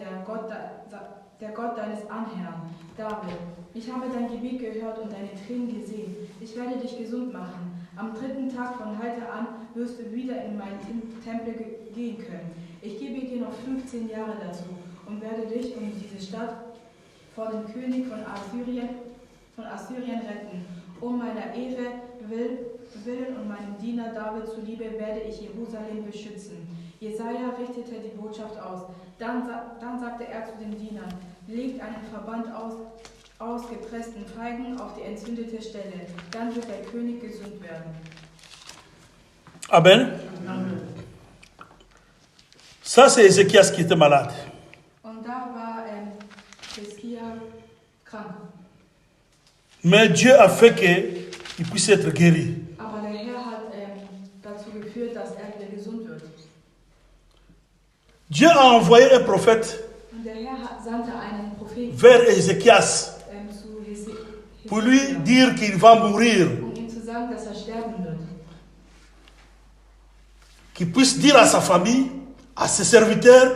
der Gott deines Anherrn, David. Ich habe dein Gebet gehört und deine Tränen gesehen. Ich werde dich gesund machen. Am 3. Tag von heute an wirst du wieder in meinen Tempel gehen können. Ich gebe dir noch 15 Jahre dazu und werde dich und diese Stadt vor dem König von Assyrien retten. Um meiner Ehre willen und meinem Diener David zuliebe werde ich Jerusalem beschützen. Jesaja richtete die Botschaft aus. Dann sagte er zu den Dienern, legt einen Verband aus gepressten Feigen auf die entzündete Stelle. Dann wird der König gesund werden. Amen. Amen. Ça, c'est Ézéchias qui était malade. Und da war Hiskia krank. Mais Dieu a fait qu'il puisse être guéri. Aber der Herr hat dazu geführt, dass er wieder gesund wird. Dieu a envoyé un prophète Und der Herr sandte einen Propheten vers Ézéchias zu pour lui dire qu'il va mourir. um ihm zu sagen, dass er sterben wird. Qu'il puisse dire à sa famille, à ses serviteurs,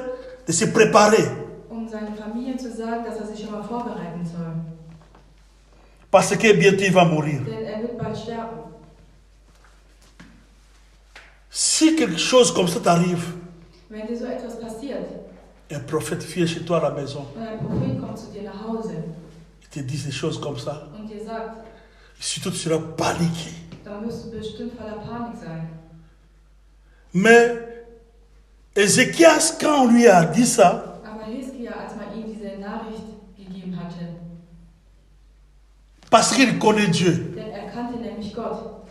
de se préparer. Um seine Familie zu sagen, dass er sich schon mal vorbereiten soll. Parce que bientôt il va mourir. Denn er wird bald sterben. Si quelque chose comme ça t'arrive, Wenn dir so etwas passiert un prophète vient chez toi à la maison, und ein Prophet kommt zu dir nach Hause il te dit des choses comme ça, und dir sagt, surtout tu seras paniqué. dann wirst du bestimmt voller Panik sein. Mais Ézéchias, quand on lui a dit ça, Aber Hiskia, als man ihm diese Nachricht gegeben hatte, parce qu'il connaît Dieu, denn er kannte nämlich Gott,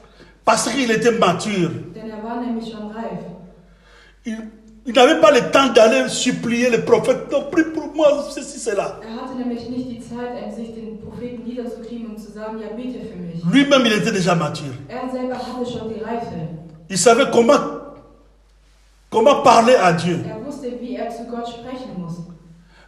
parce qu'il était mature, denn er war nämlich schon reif. il n'avait pas le temps d'aller supplier le prophète, non, prie pour moi, ceci, cela. Er hatte nämlich nicht die Zeit, sich den Propheten niederzukriegen und zu sagen, ja, bete für mich. Lui-même, il était déjà mature. Er selber hatte schon die Reife. Il savait comment parler à Dieu. Er wusste, wie er zu Gott sprechen muss.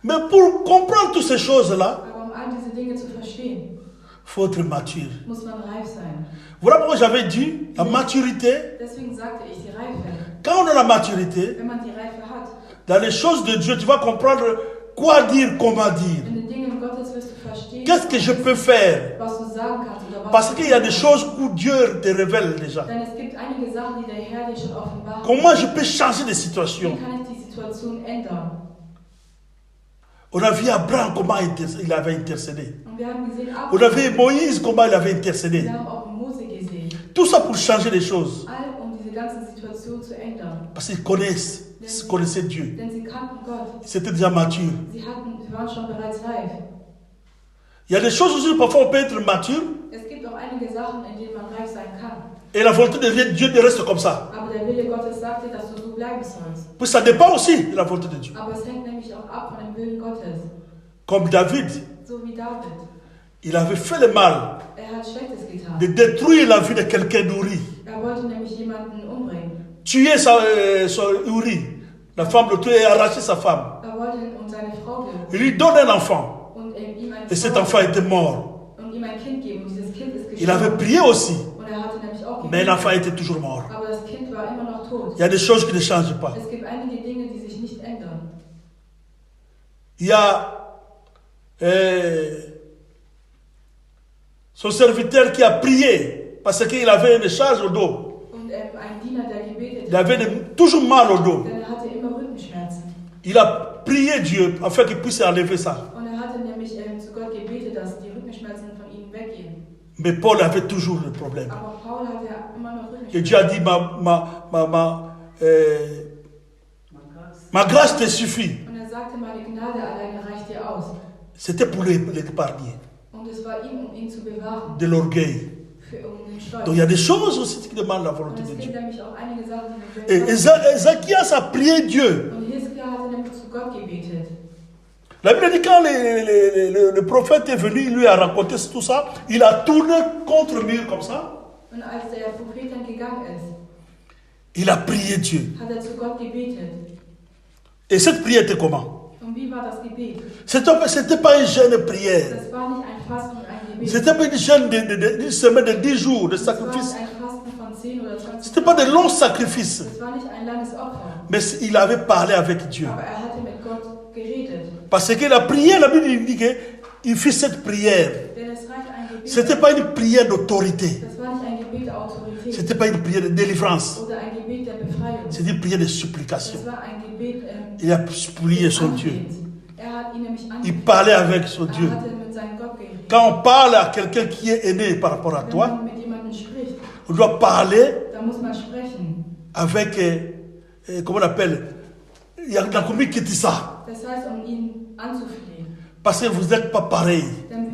Mais pour comprendre toutes ces choses-là, Aber um all diese Dinge zu verstehen, il faut être mature. muss man reif sein. Voilà pourquoi j'avais dit, la maturité, Deswegen sagte ich die Reife. quand on a la maturité, Wenn man die Reife hat, dans les choses de Dieu, tu vas comprendre quoi dire, comment dire. in den Dingen Gottes wirst du verstehen, Qu'est-ce que je peux faire? was du sagen kannst oder was Parce du qu'il y a des tun choses où Dieu te révèle déjà. kannst. Denn es gibt einige Sachen, die der Herr dir schon offenbart. Comment je peux changer de Wie situation? kann ich die Situation ändern? On a vu Abraham comment il avait intercédé. Und wir haben gesehen, On a vu Abraham, Moïse comment il avait intercédé. wir haben auch Mose gesehen. Tout ça pour changer les choses. All um diese ganze Situation zu ändern. Parce qu'ils connaissaient Dieu. Denn sie kannten Gott. Ils étaient déjà matures. Sie waren schon bereits reif. Il y a des choses aussi, parfois on peut être mature Es gibt auch einige Sachen, in denen man reif sein kann. et la volonté de Dieu reste comme ça. Aber der Wille Gottes sagt dir, dass du so bleiben sollst. Puis ça dépend aussi de la volonté de Dieu. Aber es hängt nämlich auch ab von dem Willen Gottes. Comme David, So wie David. il avait fait le mal Er hat Schlechtes getan. de détruire la vie de quelqu'un d'Uri. Er wollte nämlich jemanden umbringen. Tuer son Uri, La femme de Lot a arraché sa femme. wollte seine Frau töten. Il lui donne un enfant. Und ihm ein Et cet enfant était mort. und ihm ein Kind geben. Und dieses Kind ist Il avait gestorben. prié aussi. Und hatte nämlich auch Mais gebetet. l'enfant était toujours mort. Aber das Kind war immer noch tot. Il y a des choses qui ne changent pas. Es gibt einige Dinge, die sich nicht ändern. Il y a son serviteur qui a prié parce qu'il avait une charge au dos. Und ein Diener, der gebetet Il avait toujours mal au dos. denn er hatte immer Rückenschmerzen. Il a prié Dieu afin qu'il puisse enlever ça. Und er hatte nämlich zu Gott gebetet, dass die Rückenschmerzen von ihm weggehen. Mais Paul avait toujours le problème. Aber Paul hatte immer noch Et Rückenschmerzen. Dieu a dit, ma grâce te suffit. Und er sagte, meine Gnade alleine reicht dir aus. C'était pour l'épargner Und es war ihm, um ihn zu bewahren, de l'orgueil. um den Stolz. Donc il y a des choses aussi qui demandent la Und volonté es de gibt Dieu. nämlich auch einige Sachen, die Et wir können. Ézéchias a prié Dieu. Und Hiskia hatte nämlich zu Gott gebetet. La Bible dit quand le prophète est venu, il lui a raconté tout ça, il a tourné contre le mur comme ça. Und als der Prophet dann gegangen ist, Il a prié Dieu. hat er zu Gott gebetet. Et cette prière était comment? Und wie war das Gebet? C'était pas une jeune prière. Das war nicht ein Fasten und ein Gebet. C'était pas une jeune d'une semaine de 10 jours de Das war sacrifice. nicht ein Fasten von 10 oder 20 C'était pas de Tagen. longs sacrifices. Das war nicht ein langes Opfer. Mais il avait parlé avec Dieu. Aber er hatte mit Gott geredet. Parce que la prière, la Bible dit qu'il fit cette prière. Denn es reicht ein Gebet. C'était pas une prière d'autorité. Das war nicht ein Gebet der Autorität C'était pas une prière de délivrance. oder ein Gebet der Befreiung. C'était une prière de supplication. Das war ein Gebet Il a prié son Dieu. Anbetens. Er hat ihn nämlich Il angebetet. parlait avec son Dieu. Er hatte mit seinem Gott geredet. Quand on parle à quelqu'un qui est aîné par rapport à Wenn toi, man mit jemandem spricht, on doit parler dann muss man sprechen. avec, comment on appelle, il y a la communauté ça. Das heißt, um ihn anzuflehen. Parce que vous n'êtes pas pareil. Denn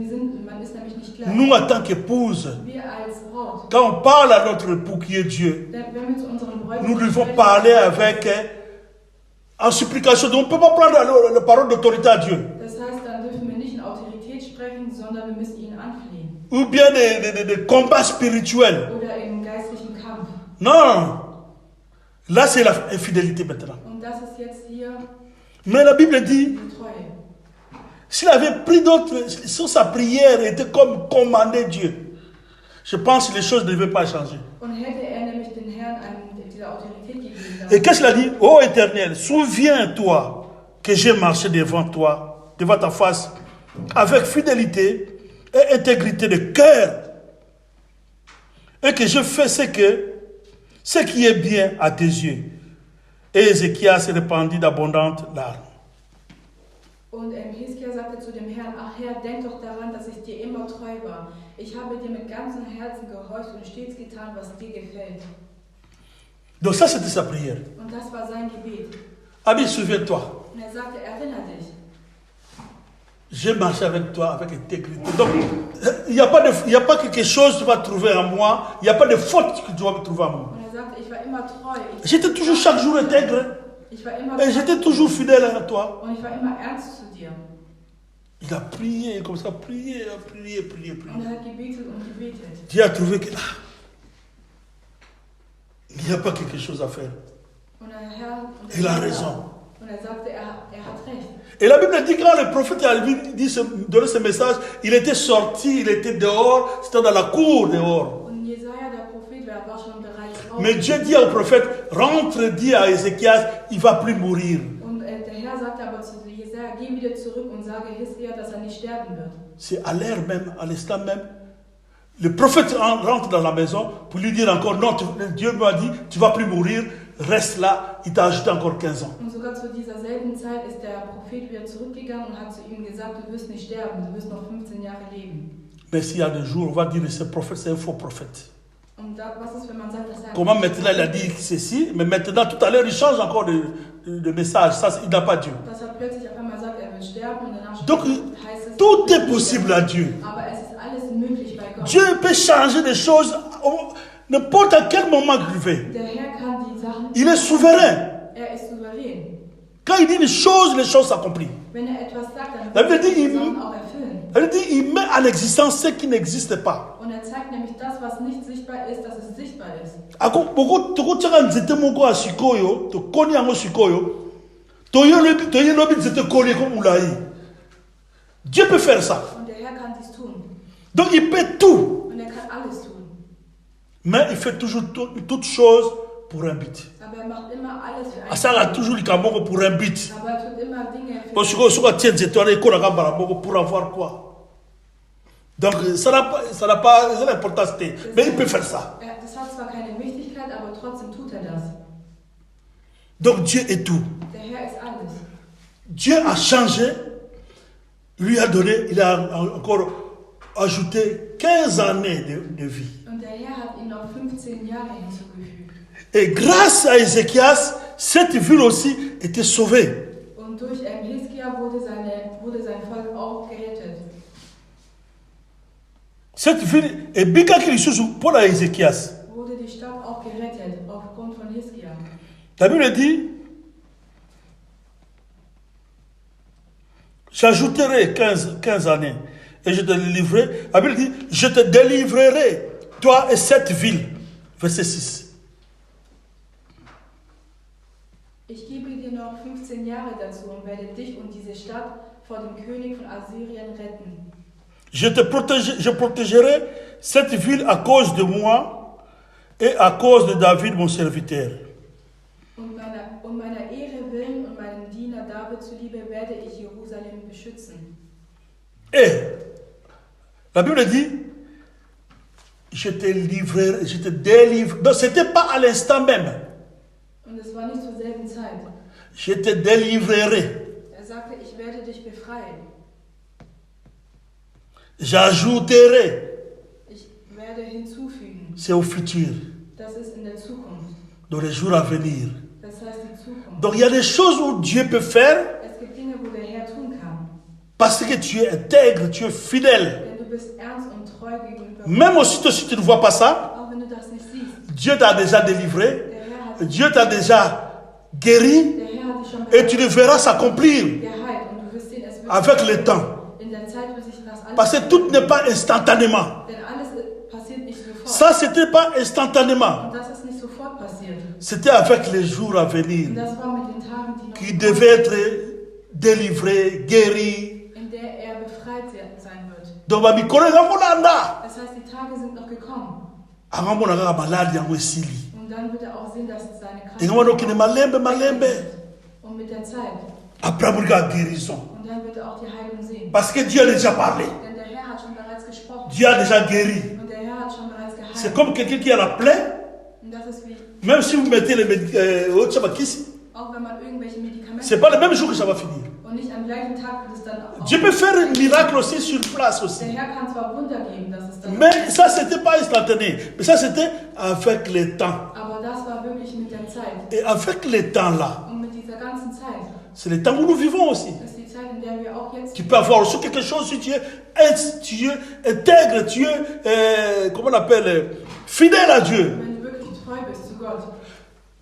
man ist nämlich nicht gleich. Nous, en tant qu'épouse, Wir als Braut, quand on parle à notre époux qui est Dieu, denn wenn wir zu unseren Bräuten nous devons sprechen, parler avec, en supplication. Donc, on ne peut pas prendre la parole d'autorité à Dieu. das heißt, dann dürfen wir nicht in Autorität sprechen, sondern wir müssen ihn anflehen. Ou bien des combats spirituels. Oder im geistlichen Kampf. Non. Là, c'est la infidélité maintenant. Und das ist jetzt hier Mais la Bible dit, die Treue. s'il avait pris d'autres, si sa prière était comme commander Dieu, je pense que les choses ne devaient pas changer. Und hätte er nämlich den Herrn diese Autorität gegeben, Et qu'est-ce qu'il a dit? Ô Éternel, souviens-toi que j'ai marché devant toi, devant ta face, avec fidélité et intégrité de cœur, et que je fais ce qui est bien à tes yeux. Et Ézéchias répandit d'abondantes larmes. Und Hiskia sagte zu dem Herrn, ach Herr, denk doch daran, dass ich dir immer treu war. Ich habe dir mit ganzem Herzen gehorcht und stets getan, was dir gefällt. Donc ça, c'était sa prière. Und das war sein Gebet. Abi, souviens-toi, Und er sagte, erinnere dich. j'ai marché avec toi avec intégrité. Donc, il n'y a pas quelque chose que tu vas trouver en moi, il n'y a pas de faute que tu vas trouver en moi. Und er sagte, ich war immer treu. J'étais toujours chaque jour intègre Ich war immer et j'étais toujours fidèle à toi. Und ich war immer ernst zu dir. Il a prié comme ça, prié. Und er hat gebetet und gebetet. Dieu a trouvé que il n'y a pas quelque chose à faire. Und der Herr, und Il a raison. Und er sagte, er hat recht. Et la Bible dit quand le prophète a donné ce message, il était sorti, il était dehors, c'était dans la cour dehors. Und Jesaja, der Prophet, war schon bereits raus. Mais Dieu dit au prophète, rentre, dis à Ézéchias, il ne va plus mourir. Und der Herr sagte aber zu Jesaja, geh wieder zurück und sage Hiskia, dass er nicht sterben wird. C'est à l'heure même, à l'instant même, le prophète rentre dans la maison pour lui dire encore, non, Dieu m'a dit, tu ne vas plus mourir, reste là, il t'a ajouté encore 15 ans. Und sogar zu dieser selben Zeit ist der Prophet wieder zurückgegangen und hat zu ihm gesagt, du wirst nicht sterben, du wirst noch 15 Jahre leben. Mais s'il y a des jours, on va dire que ce prophète, c'est un faux prophète. Und was ist, wenn man sagt, dass er... Comment maintenant il a dit ceci, mais maintenant tout à l'heure il change encore de message, ça il n'a pas Dieu. Dass er plötzlich auf einmal sagt, er wird sterben und danach Donc heißt es... tout est possible à Dieu. Aber es ist alles möglich bei Gott. Dieu peut changer des choses n'importe à quel moment qu'il veut. Der Herr kann die Sachen... Il est souverain. Er ist souverän. Quand il dit les choses s'accomplissent. Wenn er etwas sagt, dann La Bible wird dit, er die Sachen auch erfüllen. Elle dit il met en existence ce qui n'existe pas. Und er zeigt nämlich das, was nicht sichtbar ist, dass es sichtbar ist. Ako beaucoup tokotaka nzete moko ya sikoyo, tokoni yango sikoyo, Dieu peut faire ça. Und der Herr kann dies tun. Donc il peut tout. Und er kann alles tun. Mais il fait toujours toutes choses pour un but. Aber er macht immer alles für einen Ça a Zweck. toujours le camon pour un but. Aber er tut immer Dinge für Parce que pour avoir quoi? Donc ça n'a pas l'importance. Mais il peut faire ça. Das hat zwar keine Wichtigkeit, aber trotzdem tut er das. Donc Dieu est tout. Der Herr ist alles. Dieu a changé, lui a donné, il a encore ajouté 15 années de vie. Und der Herr hat ihm noch 15 Jahre hinzugefügt. Et grâce à Ézéchias, cette ville aussi était sauvée. Und durch Hiskia wurde sein Volk auch gerettet. Cette ville, et Bika qui est pour Ézéchias. Wurde die Stadt auch gerettet aufgrund von Hiskia. La Bible dit, j'ajouterai 15 années et je te délivrerai. La Bible dit, je te délivrerai, toi et cette ville. Verset 6. Ich gebe dir noch 15 Jahre dazu und werde dich und diese Stadt vor dem König von Assyrien retten. Je protégerai cette ville à cause de moi et à cause de David, mon serviteur. Um meiner Ehre willen und meinem Diener David zuliebe werde ich Jerusalem beschützen. Et la Bible dit, je te livrerai, je te délivre. Donc ce n'était pas à l'instant même. Und es war nicht zur selben Zeit. Je te délivrerai. Er sagte, ich werde dich befreien. J'ajouterai. Ich werde hinzufügen. C'est au futur. Das ist in der Zukunft. Dans les jours à venir. Das heißt die Zukunft. Donc il y a des choses où Dieu peut faire Es gibt Dinge, wo der Herr tun kann. parce que tu es intègre, tu es fidèle. Denn du bist ernst und treu gegenüber. Même aussi si tu ne vois pas ça, Auch wenn du das nicht siehst. Dieu t'a déjà délivré, Der Herr hat Dieu t'a déjà guéri Der Herr hat dich schon et tu le verras s'accomplir geheilt und du wirst sehen, es wird avec le temps. in der Zeit wird sich das alles Parce que tout n'est pas instantanément. denn alles passiert nicht sofort. Ça, c'était pas instantanément. Und das ist nicht sofort passiert. C'était avec les jours à Und venir das war mit den Tagen, die noch qui devaient être délivrés, guéris. in der er befreit sein wird. Donc, babi kolenga molanda. Das heißt, die Tage sind noch gekommen. Amamona kaka maladi yango esili. Und dann wird er auch sehen, dass seine Engama dokine malembe malembe. und mit der Zeit. Après la guérison. Und dann wird er auch die Heilung sehen. Parce que Dieu a déjà parlé. Denn der Herr hat schon bereits gesprochen. Dieu a déjà guéri. Und der Herr hat schon bereits C'est geheilt. comme quelqu'un qui a la plaie. Und das ist wie, Même si vous mettez les auch wenn man irgendwelche Medikamente c'est pas le même jour que ça va finir. und nicht am gleichen Tag wird es dann auch. Dieu peut faire un miracle aussi sur place Der aussi. Herr kann zwar Wunder geben, dass es dann Mais ça, c'était pas instantané. Mais ça, c'était avec le temps. aber das war wirklich mit der Zeit. Et avec le temps là, Und mit dieser ganzen Zeit c'est le temps où nous vivons aussi. ist die Zeit, in der wir auch jetzt Tu peux avoir reçu quelque chose si tu es intègre, tu es, comment on appelle, fidèle à Dieu. wenn du wirklich treu bist zu Gott,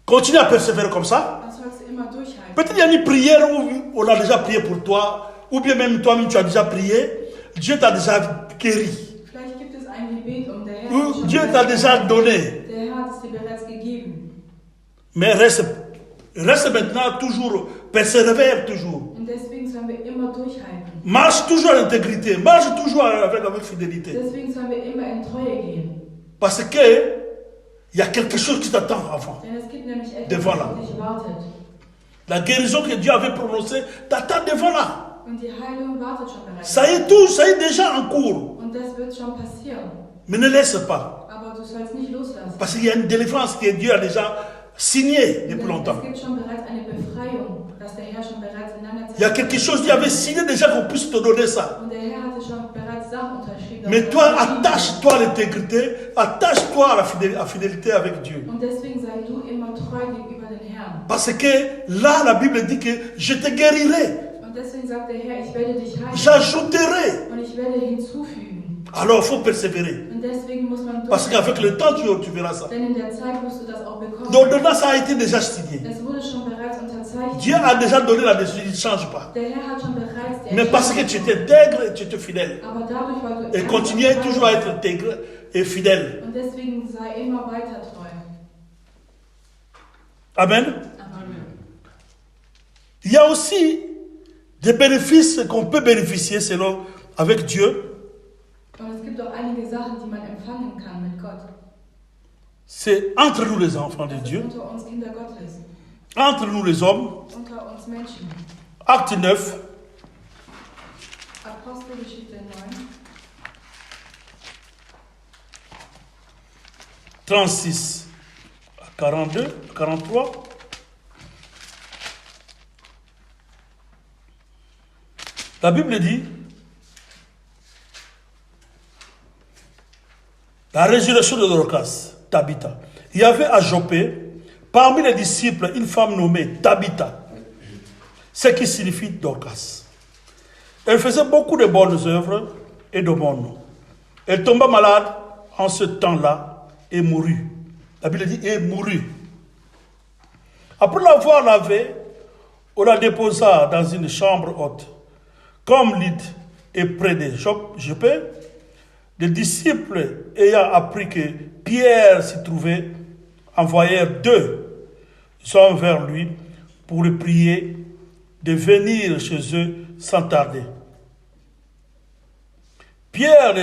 Continue à persévérer comme ça. dann sollst du immer durchhalten. Peut-être il y a une prière où on a déjà prié pour toi, ou bien même toi-même tu as déjà prié. Dieu t'a déjà guéri. Vielleicht gibt es ein Gebet und der Herr, Ou Dieu t'a déjà donné. der Herr hat es dir bereits gegeben. Mais reste maintenant toujours, persévère toujours. Und deswegen sollen wir immer durchhalten. Marche toujours en intégrité, marche toujours avec fidélité. Deswegen sollen wir immer in Treue gehen. Parce que il y a quelque chose qui t'attend avant. Denn es gibt nämlich etwas, Devant das là. auf dich wartet. La guérison que Dieu avait prononcée t'attend devant là. Und die Heilung wartet schon bereits. Ça y est tout, ça y est déjà en cours. Und das wird schon passieren. Mais ne laisse pas. Aber du sollst nicht loslassen. Parce qu'il y a une délivrance que Dieu a déjà signée depuis Denn longtemps. es gibt schon bereits eine Befreiung, dass der Herr schon bereits in einer Zeit. Il y a quelque chose, Dieu avait signé déjà qu'on puisse te donner ça. Und der Herr hatte schon bereits Sachen unterschrieben. Mais toi, attache-toi à l'intégrité, attache-toi à la fidélité avec Dieu. Und deswegen sei du immer treu gegenüber den Herrn. Parce que là, la Bible dit que je te guérirai, Und deswegen sagt der Herr, ich werde dich heilen. j'ajouterai. Und ich werde hinzufügen. Alors, il faut persévérer. Und deswegen muss man Parce durchhalten. qu'avec le temps, tu verras ça. Denn in der Zeit wirst du das auch bekommen. L'ordonnance a été déjà signée. Es wurde schon bereits unterzeichnet. Dieu a déjà donné la décision, il ne change pas. Der Herr hat schon bereits die Mais parce que tu t'intègres et tu es fidèle. Aber dadurch, weil du Et continue toujours à être intègre et fidèle. Und deswegen sei immer weiter treu. Amen. Amen. Il y a aussi des bénéfices qu'on peut bénéficier selon avec Dieu. Und es gibt auch einige Sachen, die man empfangen kann mit Gott. C'est entre nous les enfants de Das ist Dieu, unter uns Kinder Gottes, entre nous les hommes. unter uns Menschen. Acte 9, Apostelgeschichte 9, 36 à 42, 43. La Bible dit, la résurrection de Dorcas, Tabitha. Il y avait à Joppé, parmi les disciples, une femme nommée Tabitha, ce qui signifie Dorcas. Elle faisait beaucoup de bonnes œuvres et de bons noms. Elle tomba malade en ce temps-là et mourut. La Bible dit, et mourut. Après l'avoir lavée, on la déposa dans une chambre haute. Comme Lydie est près de Joppé, les disciples ayant appris que Pierre s'y trouvait, envoyèrent 2 hommes vers lui pour le prier de venir chez eux sans tarder. Pierre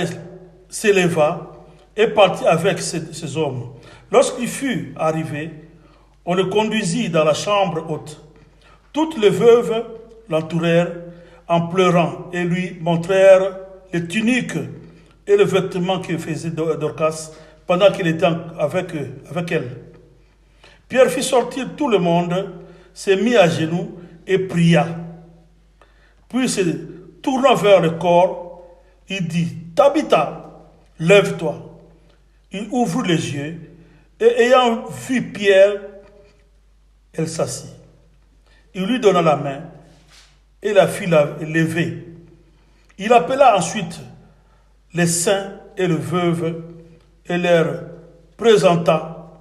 s'éleva et partit avec ces hommes. Lorsqu'il fut arrivé, on le conduisit dans la chambre haute. Toutes les veuves l'entourèrent en pleurant et lui montrèrent les tuniques et le vêtement que faisait Dorcas pendant qu'il était avec elle. Pierre fit sortir tout le monde, se mit à genoux et pria. Puis se tournant vers le corps, il dit, Tabitha, lève-toi. Il ouvrit les yeux et ayant vu Pierre, elle s'assit. Il lui donna la main et la fit lever. Il appela ensuite les saints et les veuves et leur présenta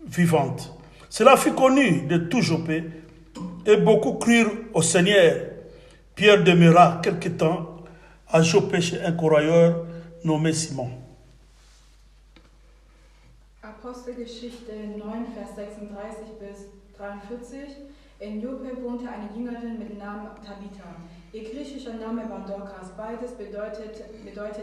vivante. Cela fut connu de tout Joppé et beaucoup crurent au Seigneur. Pierre demeura quelque temps à Joppé chez un coureur nommé Simon. Apostelgeschichte 9, Vers 36 bis 43. In Joppe wohnte eine Jüngerin mit Namen Tabitha. Ihr griechischer Name war Dorcas, beides bedeutet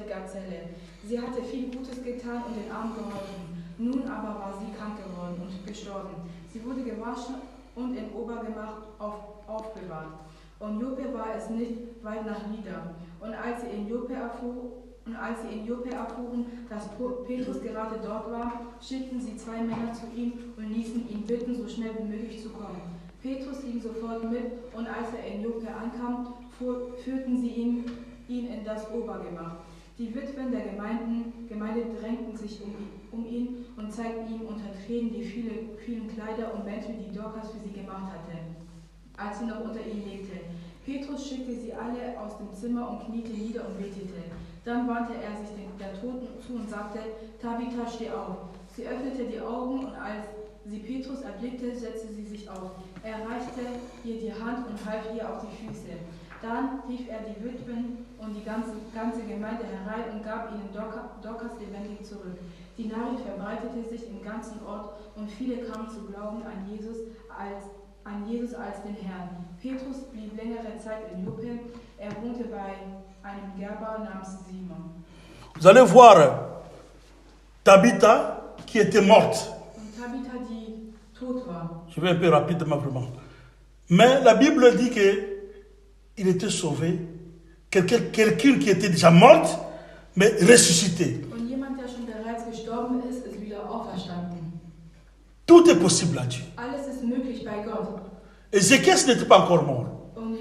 Gazelle. Sie hatte viel Gutes getan und den Armen geholfen. Nun aber war sie krank geworden und gestorben. Sie wurde gewaschen und im Obergemach aufbewahrt. Und Joppe war es nicht weit nach Lydda. Und als sie in Joppe erfuhren, dass Petrus gerade dort war, schickten sie 2 Männer zu ihm und ließen ihn bitten, so schnell wie möglich zu kommen. Petrus ging sofort mit und als er in Joppe ankam, führten sie ihn in das Obergemach. Die Witwen der Gemeinde drängten sich um ihn und zeigten ihm unter Tränen die vielen Kleider und Mäntel, die Dorcas für sie gemacht hatte, als sie noch unter ihnen lebte. Petrus schickte sie alle aus dem Zimmer und kniete nieder und betete. Dann wandte er sich der Toten zu und sagte, Tabitha, steh auf. Sie öffnete die Augen und als sie Petrus erblickte, setzte sie sich auf. Er reichte ihr die Hand und half ihr auf die Füße. Dann rief er die Witwen und die ganze Gemeinde herein und gab ihnen Dorcas lebendig zurück. Die Nachricht verbreitete sich im ganzen Ort und viele kamen zu glauben an Jesus als den Herrn. Petrus blieb längere Zeit in Joppe. Er wohnte bei einem Gerber namens Simon. Vous allez voir Tabitha qui était morte. Und Tabitha, die tot war. Je vais un peu rapidement vraiment. Mais la Bible dit qu'il était sauvé. Quelqu'un qui était déjà morte, mais ressuscité. Und jemand, der schon bereits gestorben ist, ist wieder auferstanden. Tout est possible à Dieu. Alles ist möglich bei Gott. Ézéchias n'était pas encore mort. Und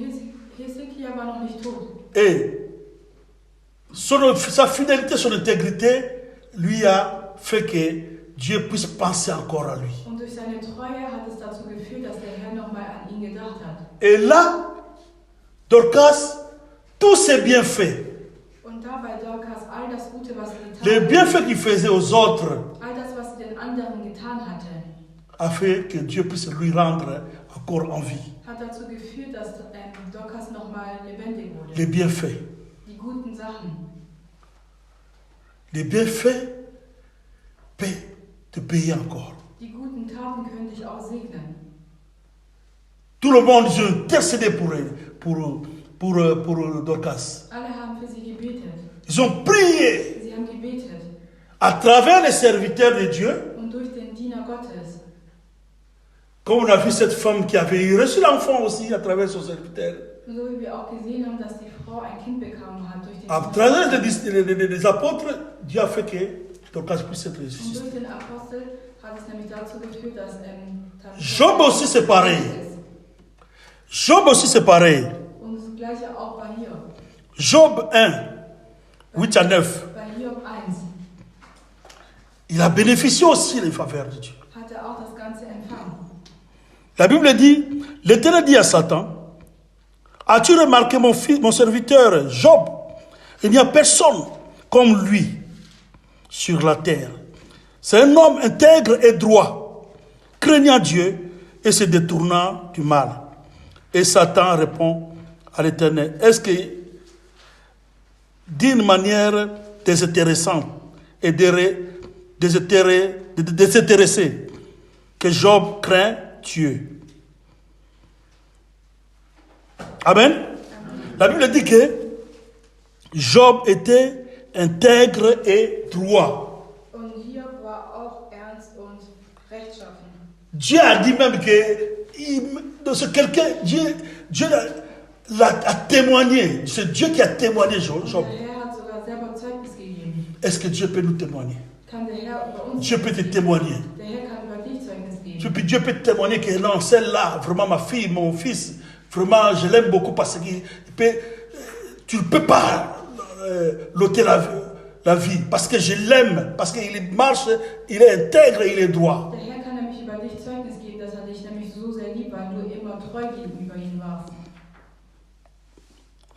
Hesekia war noch nicht tot. Et sa fidélité, son intégrité lui a fait que Dieu puisse penser encore à lui. Und durch seine Treue hat es dazu geführt, dass der Herr nochmal an ihn gedacht hat. Et là, Dorcas, tous ses bienfaits, Und da bei Dorcas all das Gute, was sie les getan bienfaits qu'il faisait aux autres, all das, was sie den anderen getan hatte, a fait que Dieu puisse lui rendre encore en vie. hat dazu geführt, dass Dorcas nochmal lebendig wurde. Les bienfaits. Die guten Sachen. Les bienfaits peuvent te payer encore. Die guten Taten können dich auch segnen. Tout le monde, ils ont intercédé pour Dorcas. Alle haben für sie gebetet. Ils ont prié Sie haben gebetet. à travers les serviteurs de Dieu. Und durch den Diener Gottes. Comme on a vu cette femme qui avait reçu l'enfant aussi à travers son serviteur. Und so wie wir auch gesehen haben, dass die Frau ein Kind bekommen hat durch den À travers les apôtres, Dieu a fait que Dorcas puisse être Und ressuscité. durch den Apostel hat es nämlich dazu geführt, dass Job aussi c'est pareil. Job aussi c'est pareil. Und das gleiche auch bei Hiob. Job 1, 8 à 9. Bei Hiob 1 Il a bénéficié aussi des faveurs de Dieu. hat er auch das Ganze empfangen. La Bible dit, l'Éternel dit à Satan, as-tu remarqué mon serviteur Job? Il n'y a personne comme lui sur la terre. C'est un homme intègre et droit, craignant Dieu et se détournant du mal. Et Satan répond à l'Éternel, est-ce que d'une manière désintéressante et désintéressée que Job craint Dieu? Amen. La Bible dit que Job était intègre et droit. Und Hiob war auch ernst und rechtschaffen. Dieu a dit même que Dieu a témoigné. C'est Dieu qui a témoigné Job. Der Herr hat sogar selber Zeugnis gegeben. Est-ce que Dieu peut nous témoigner? Kann der Herr über uns Dieu peut te témoigner. Der Herr kann über dich Zeugnis geben. Dieu peut te témoigner que non, celle-là, vraiment ma fille, mon fils, vraiment je l'aime beaucoup parce que tu ne peux pas l'ôter la vie. Parce que je l'aime, parce qu'il marche, il est intègre et il est droit. Der Herr kann nämlich über dich Zeugnis geben, dass er dich nämlich so sehr liebt, weil du immer treu gegenüber ihm warst.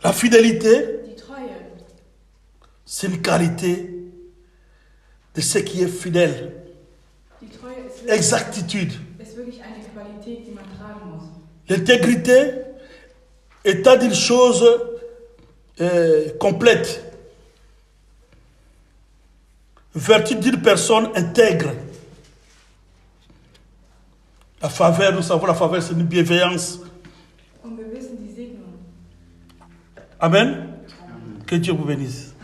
La fidélité, Die Treue c'est une qualité de ce qui est fidèle. Die Treue Exactitude. ist wirklich eine Qualität, die man tragen muss. L'intégrité, état d'une chose complète. Vertu d'une personne intègre. La faveur, nous savons, la faveur, c'est une bienveillance. Und wir wissen die Segnung. Amen. Que Dieu vous bénisse.